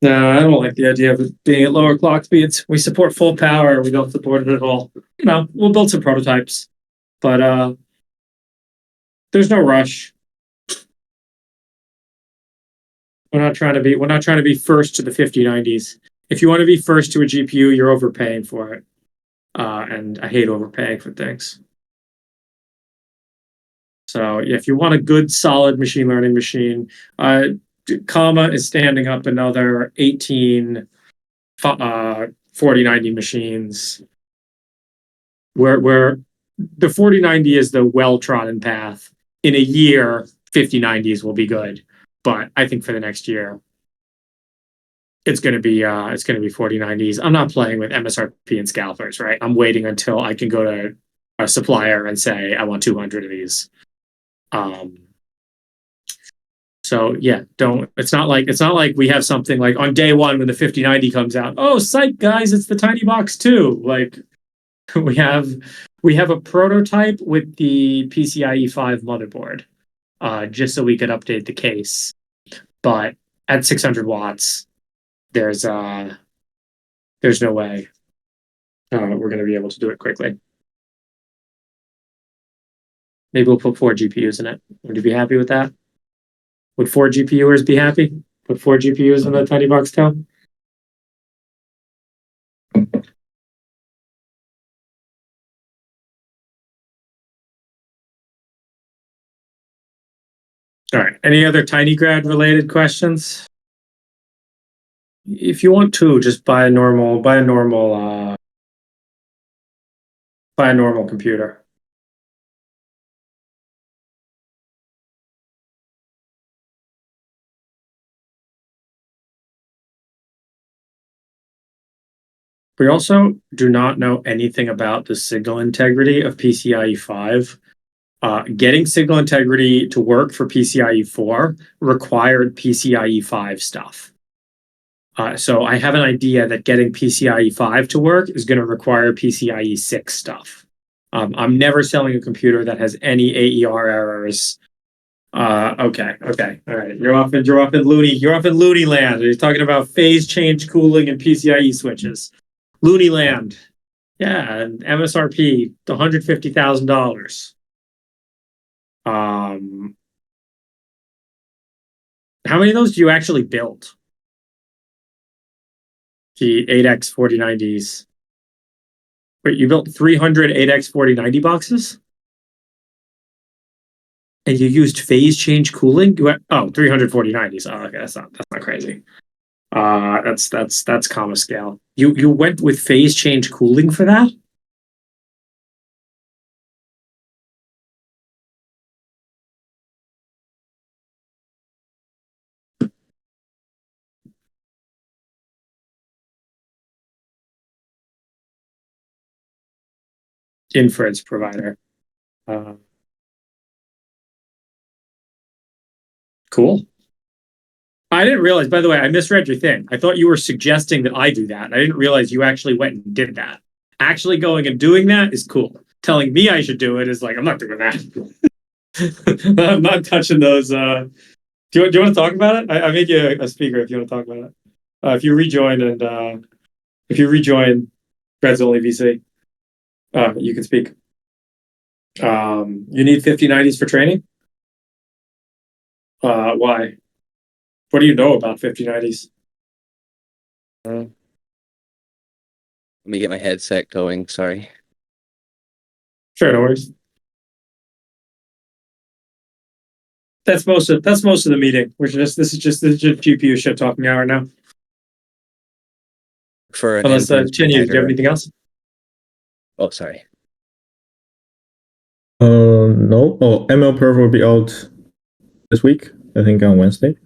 No, I don't like the idea of it being at lower clock speeds. We support full power. We don't support it at all. You know, we'll build some prototypes, but there's no rush. We're not trying to be first to the 5090s. If you want to be first to a GPU, you're overpaying for it. And I hate overpaying for things. So yeah, if you want a good, solid machine learning machine, Comma is standing up another 18 4090 machines. Where the 4090 is the well-trodden path. In a year, 5090s will be good, but I think for the next year, it's going to be 4090s. I'm not playing with MSRP and scalpers, right? I'm waiting until I can go to a supplier and say I want 200 of these. So yeah, it's not like we have something like on day one when the 5090 comes out. Oh, psych, guys, it's the tiny box too. Like we have a prototype with the PCIe 5 motherboard, just so we could update the case. But at 600 watts, there's no way we're going to be able to do it quickly. Maybe we'll put 4 GPUs in it. Would you be happy with that? Would 4 GPUers be happy? Put 4 GPUs in the tiny box too? All right. Any other Tinygrad related questions? If you want to, just buy a normal computer. We also do not know anything about the signal integrity of PCIe 5. Getting signal integrity to work for PCIe 4 required PCIe 5 stuff. So I have an idea that getting PCIe 5 to work is going to require PCIe 6 stuff. I'm never selling a computer that has any AER errors. Okay, all right. You're off in loony land. You're talking about phase change cooling and PCIe switches. Loony land. Yeah, and MSRP $150,000. How many of those do you actually build? The 8X 4090s. Wait, you built 300 8X 4090 boxes? And you used phase change cooling? 300 4090s. Oh, okay, that's not crazy. That's comma scale. You went with phase change cooling for that? Inference provider. Cool. I didn't realize, by the way, I misread your thing. I thought you were suggesting that I do that. I didn't realize you actually went and did that. Actually going and doing that is cool. Telling me I should do it is like, I'm not doing that. I'm not touching those. Do you want to talk about it? I made you a speaker if you want to talk about it. If you rejoin Grad's only VC, you can speak. You need 5090s for training? Why? What do you know about 5090s? Let me get my headset going. Sorry. Sure, no worries. That's most of the meeting. This is just GPU shit talking hour now. For an Unless inference Chinyu, do you have provider. anything else? Oh, sorry. No. Oh, ML Perf will be out this week. I think on Wednesday.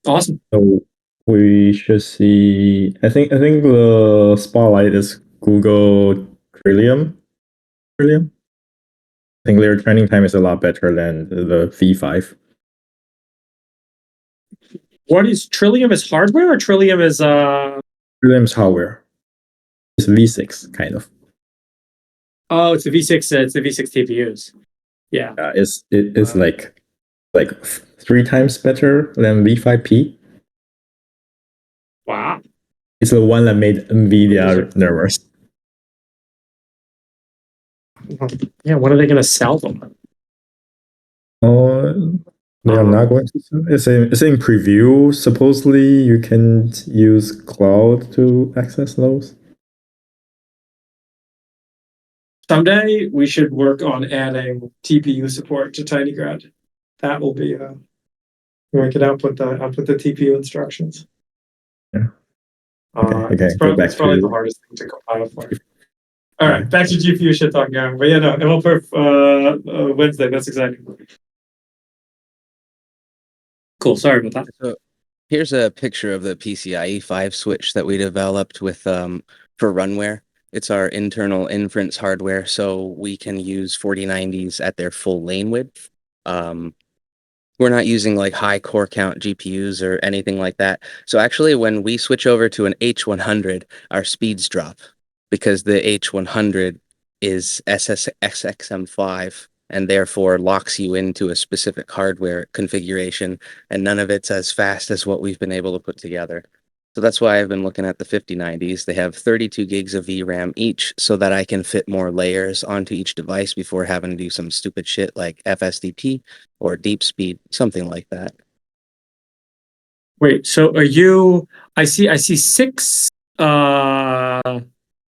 Awesome. So we should see. I think the spotlight is Google Trillium. I think their training time is a lot better than the V5. What is Trillium is hardware or Trillium is Trillium's hardware. It's V6 kind of. Oh, it's the V6. It's the V6 TPUs. Yeah. It's like 3 times better than V5P. Wow. It's the one that made Nvidia nervous. Yeah. When are they going to sell them? They are not going to. It's in preview. Supposedly, you can use cloud to access those. Someday we should work on adding TPU support to Tinygrad. That will be we can output the TPU instructions. Yeah. It's probably the hardest thing to compile for. All right, back to GPU shit talking now. But yeah, no, ML Perf Wednesday. That's exciting. Cool. Sorry about that. So here's a picture of the PCIe 5 switch that we developed with for Runware. It's our internal inference hardware, so we can use 4090s at their full lane width. We're not using like high core count GPUs or anything like that. So actually, when we switch over to an H100, our speeds drop because the H100 is SSXXM5 and therefore locks you into a specific hardware configuration, and none of it's as fast as what we've been able to put together. So that's why I've been looking at the 5090s. They have 32 gigs of VRAM each so that I can fit more layers onto each device before having to do some stupid shit like FSDP or deep speed, something like that. Wait, so are you? I see 6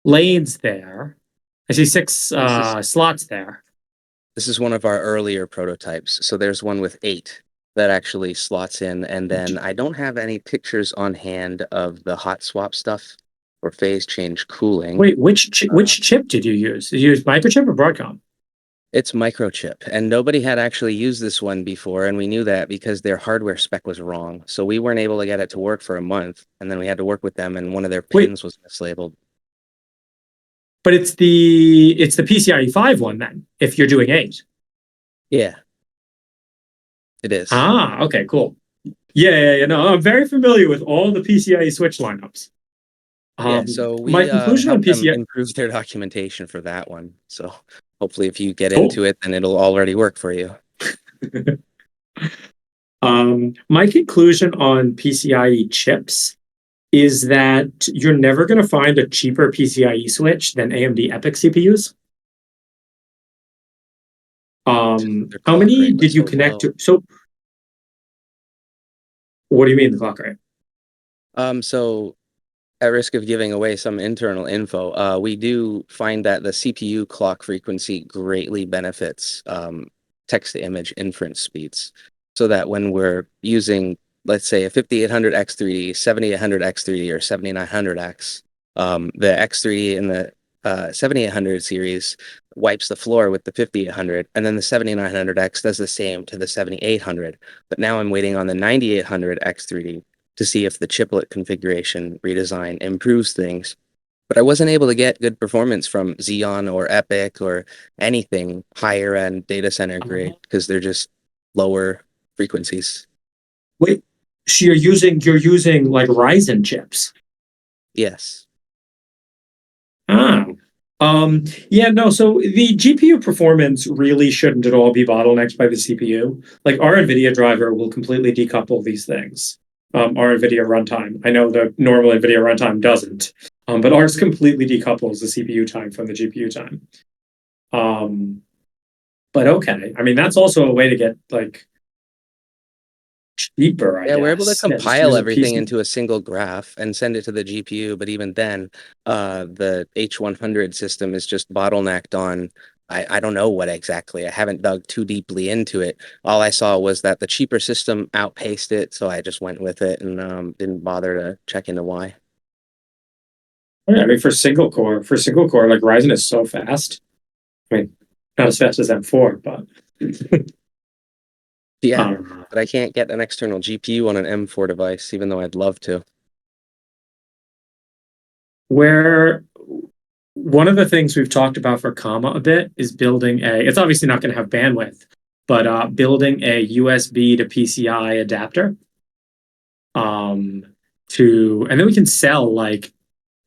lanes there. I see 6 slots there. This is one of our earlier prototypes. So there's one with 8 that actually slots in. And then I don't have any pictures on hand of the hot swap stuff or phase change cooling. Wait, which chip did you use? Did you use Microchip or Broadcom? It's Microchip, and nobody had actually used this one before, and we knew that because their hardware spec was wrong. So we weren't able to get it to work for a month, and then we had to work with them, and one of their pins was mislabeled. But it's the PCIe 5 one then, if you're doing 8. Yeah. It is. Ah, okay, cool. Yeah. No, I'm very familiar with all the PCIe switch lineups. Yeah, so we my conclusion on helped them PCIe improve their documentation for that one. So hopefully if you get into it, then it'll already work for you. My conclusion on PCIe chips is that you're never going to find a cheaper PCIe switch than AMD EPYC CPUs. How many did you connect to? So, what do you mean the clock rate? So at risk of giving away some internal info, we do find that the CPU clock frequency greatly benefits text-to-image inference speeds. So that when we're using, let's say, a 5800X3D, 7800X3D, or 7900X, the X3D in the 7800 series wipes the floor with the 5800, and then the 7900X does the same to the 7800. But now I'm waiting on the 9800 X3D to see if the chiplet configuration redesign improves things. But I wasn't able to get good performance from Xeon or EPYC or anything higher end data center grade because they're just lower frequencies. Wait, so you're using like Ryzen chips? Yes. Yeah, no, so the GPU performance really shouldn't at all be bottlenecked by the CPU. Like our NVIDIA driver will completely decouple these things. our NVIDIA runtime. I know the normal NVIDIA runtime doesn't, but ours completely decouples the CPU time from the GPU time. But okay, I mean that's also a way to get like cheaper. I Yeah, we're able to guess. Yeah, just compile use a everything PC. into a single graph and send it to the GPU. But even then, the H100 system is just bottlenecked on. I don't know what exactly. I haven't dug too deeply into it. All I saw was that the cheaper system outpaced it, so I just went with it and didn't bother to check into why. Yeah, I mean for single core, like Ryzen is so fast. I mean, not as fast as M4, but Yeah, but I can't get an external GPU on an M4 device, even though I'd love to. where one of the things we've talked about for Comma a bit is building it's obviously not going to have bandwidth, but building a USB to PCI adapter. And then we can sell like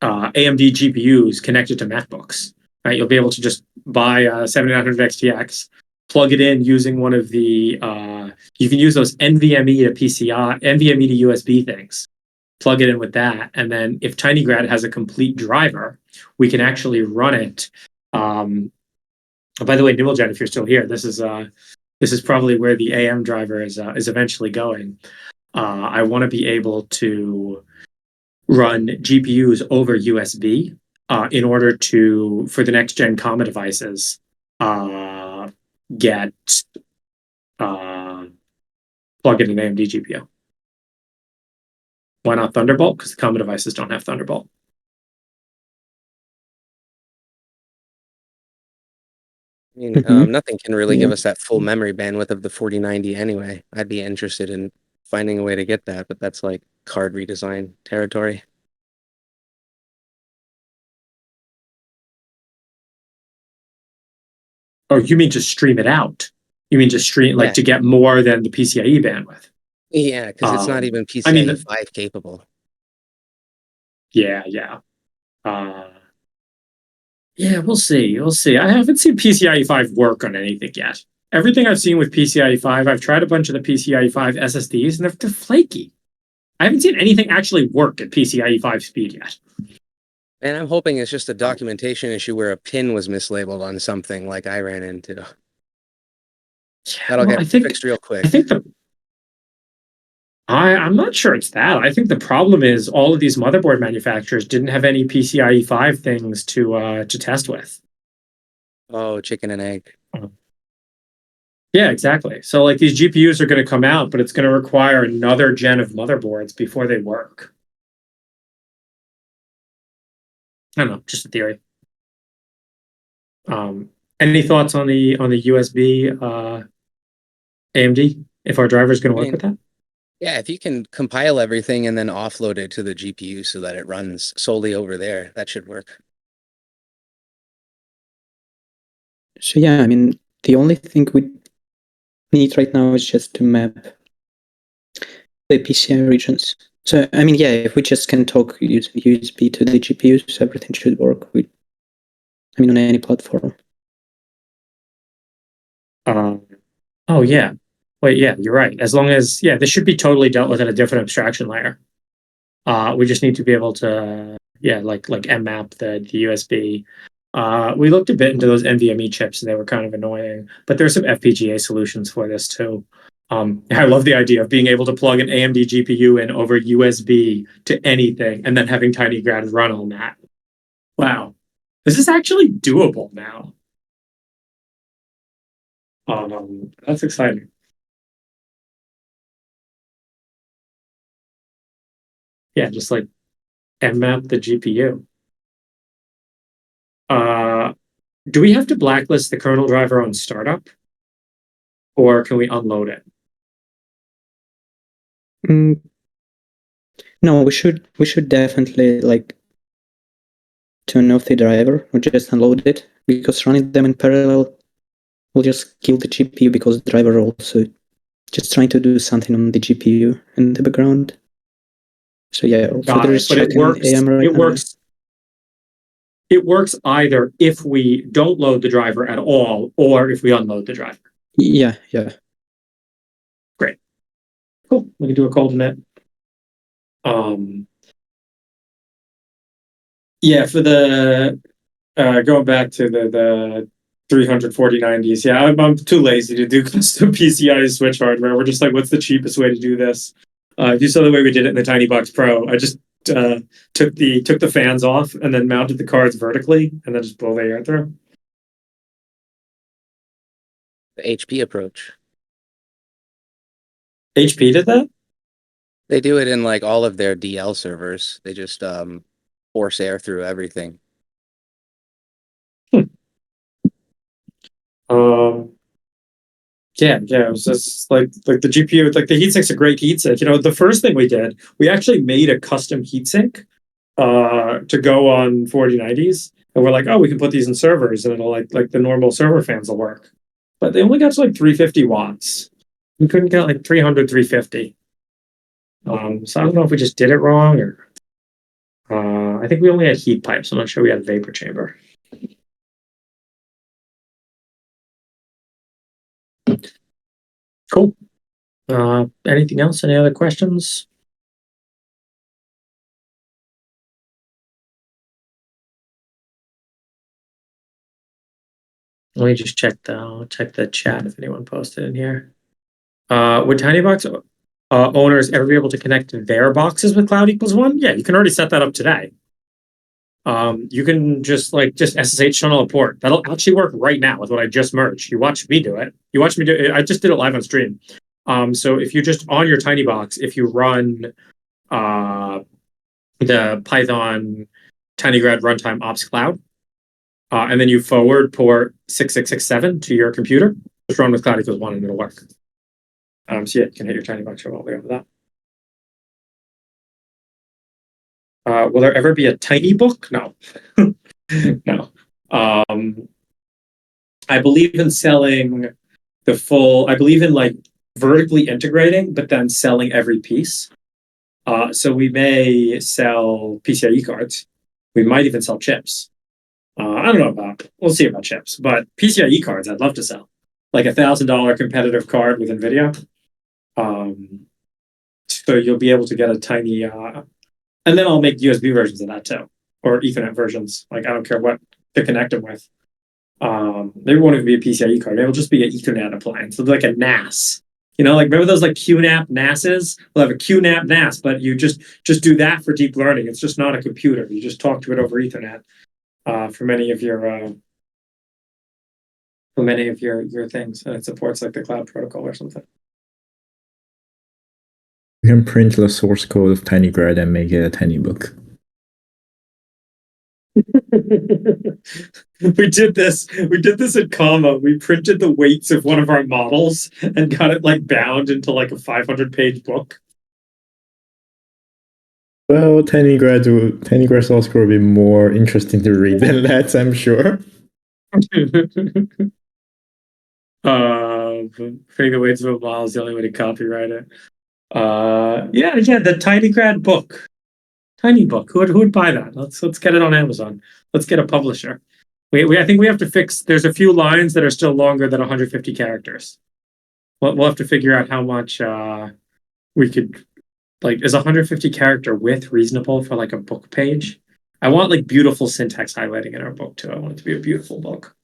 AMD GPUs connected to MacBooks, right? You'll be able to just buy a 7900 XTX, plug it in using one of the, you can use those NVMe to PCI, NVMe to USB things, plug it in with that. And then if Tinygrad has a complete driver, we can actually run it. By the way, Nimblegen, if you're still here, this is probably where the AM driver is eventually going. I want to be able to run GPUs over USB in order to, for the next gen Comma devices, get plug in an AMD GPU. Why not Thunderbolt? Because the Comma devices don't have Thunderbolt. I mean, nothing can really give Yeah. us that full memory bandwidth of the 4090 anyway. I'd be interested in finding a way to get that, but that's like card redesign territory. Oh, you mean to stream it out? You mean to stream like Yeah. to get more than the PCIe bandwidth? Yeah, because it's not even I mean, PCIe 5 capable. yeah. Yeah, we'll see. We'll see. I haven't seen PCIe 5 work on anything yet. Everything I've seen with PCIe 5, I've tried a bunch of the PCIe 5 SSDs, and they're flaky. I haven't seen anything actually work at PCIe 5 speed yet. And I'm hoping it's just a documentation issue where a pin was mislabeled on something like I ran into. That'll Well, get fixed real quick. I think I'm not sure it's that. I think the problem is all of these motherboard manufacturers didn't have any PCIe 5 things to test with. Oh, chicken and egg. Yeah, exactly. So like these GPUs are going to come out, but it's going to require another gen of motherboards before they work. I don't know, just a theory. Any thoughts on the USB AMD? If our driver is going to work with that? Yeah, if you can compile everything and then offload it to the GPU so that it runs solely over there, that should work. So yeah, I mean, the only thing we need right now is just to map the PCI regions. So I mean, yeah, if we just can talk using USB to the GPUs, everything should work. On any platform. Oh yeah. Wait, yeah, you're right. As long as this should be totally dealt with at a different abstraction layer. We just need to be able to like mmap the USB. We looked a bit into those NVMe chips and they were kind of annoying, but there's some FPGA solutions for this too. I love the idea of being able to plug an AMD GPU in over USB to anything and then having Tinygrad run on that. Wow. This is actually doable now. That's exciting. Yeah, just like mmap the GPU. Do we have to blacklist the kernel driver on startup? Or can we unload it? No, we should definitely like turn off the driver or just unload it, because running them in parallel will just kill the GPU, because the driver also just trying to do something on the GPU in the background. So yeah, also there is but it works. AM right now. It works either if we don't load the driver at all or if we unload the driver. Yeah. Great. Cool. We can do a cold net. Yeah, for the going back to the 34090s, yeah, I'm too lazy to do custom PCI switch hardware. We're just like, what's the cheapest way to do this? If you saw the way we did it in the Tinybox Pro, I just took the fans off and then mounted the cards vertically and then just blow the air through. The HP approach. HP did that? They do it in like all of their DL servers. They just force air through everything. Yeah, it was just like the GPU, like the heatsink's a great heatsink. You know, the first thing we did, we actually made a custom heatsink to go on 4090s. And we're like, oh, we can put these in servers and it'll like the normal server fans will work. But they only got to like 350 watts. We couldn't get like 300, 350. So I don't know if we just did it wrong or I think we only had heat pipes. I'm not sure we had a vapor chamber. Cool. Anything else? Any other questions? Let me just check the chat if anyone posted in here. Would TinyBox owners ever be able to connect their boxes with Cloud equals 1? Yeah, you can already set that up today. You can just SSH tunnel a port. That'll actually work right now with what I just merged. You watch me do it. You watch me do it. I just did it live on stream. So if you just on your Tinybox, if you run the Python Tinygrad runtime ops cloud, and then you forward port 6667 to your computer, just run with Cloud equals 1 and it'll work. So yeah, you can hit your Tinybox remotely over that. Will there ever be a tiny book? No. No. I believe in selling I believe in like vertically integrating, but then selling every piece. So we may sell PCIe cards. We might even sell chips. I don't know we'll see about chips, but PCIe cards I'd love to sell. Like $1,000 competitive card with NVIDIA. So you'll be able to get a tiny, and then I'll make USB versions of that too, or Ethernet versions. Like I don't care what to connect them with. Maybe it won't even be a PCIe card. It'll just be an Ethernet appliance. It'll be like a NAS. You know, like remember those like QNAP NASs? We'll have a QNAP NAS, but you just do that for deep learning. It's just not a computer. You just talk to it over Ethernet for many of your things, and it supports like the cloud protocol or something. You can print the source code of Tinygrad and make it a tiny book. We did this at Comma. We printed the weights of one of our models and got it like bound into like a 500-page book. Well, Tinygrad source code will be more interesting to read than that, I'm sure. Putting the weights of a model is the only way to copyright it. Yeah, the Tinygrad book. Tiny book. Who would buy that? Let's get it on Amazon. Let's get a publisher. I think we have to fix. There's a few lines that are still longer than 150 characters. We'll have to figure out how much we could. Like, is 150 character width reasonable for like a book page? I want like beautiful syntax highlighting in our book too. I want it to be a beautiful book.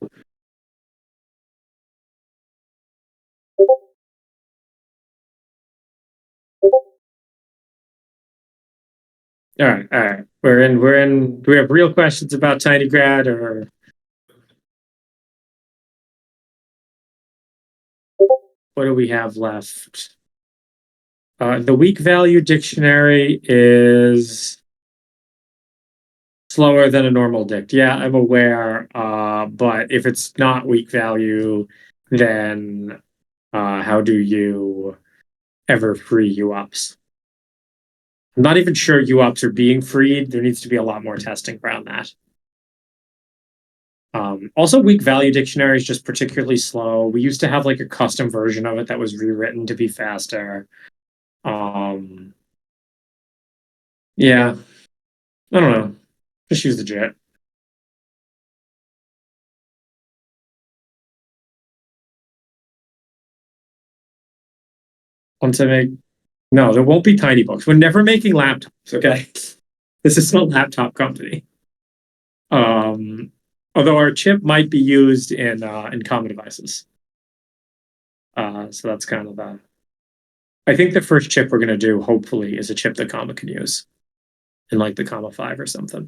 All right. We're in. Do we have real questions about Tinygrad or? What do we have left? The weak value dictionary is slower than a normal dict. Yeah, I'm aware. But if it's not weak value, then how do you ever free UOPs? I'm not even sure UOPs are being freed. There needs to be a lot more testing around that. Also, weak value dictionary is just particularly slow. We used to have like a custom version of it that was rewritten to be faster. Yeah, I don't know. Just use the JIT. Once I make No, there won't be tiny books. We're never making laptops, okay? This is not a laptop company. Although our chip might be used in common devices. So that's kind of the. I think the first chip we're gonna do, hopefully, is a chip that Comma can use, in like the Comma 5 or something.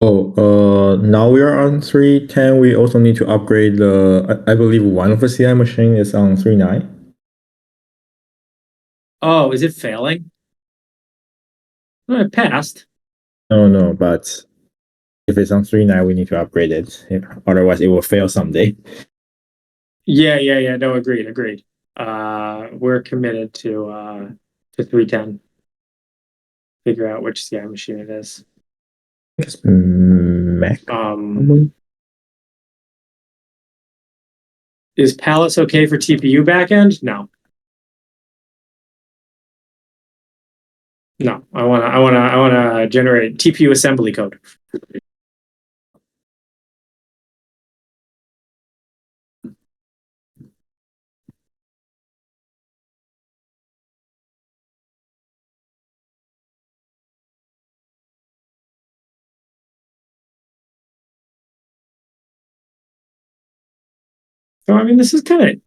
Oh, now we are on 3.10. We also need to upgrade I believe one of the CI machine is on 3.9. Oh, is it failing? Oh, it passed. No, but if it's on 3.9, we need to upgrade it. Otherwise, it will fail someday. Yeah. No, agreed. We're committed to 310. Figure out which CI machine it is. It's Mac. Is Palace okay for TPU backend? No. No, I wanna generate TPU assembly code. So I mean, this is kind of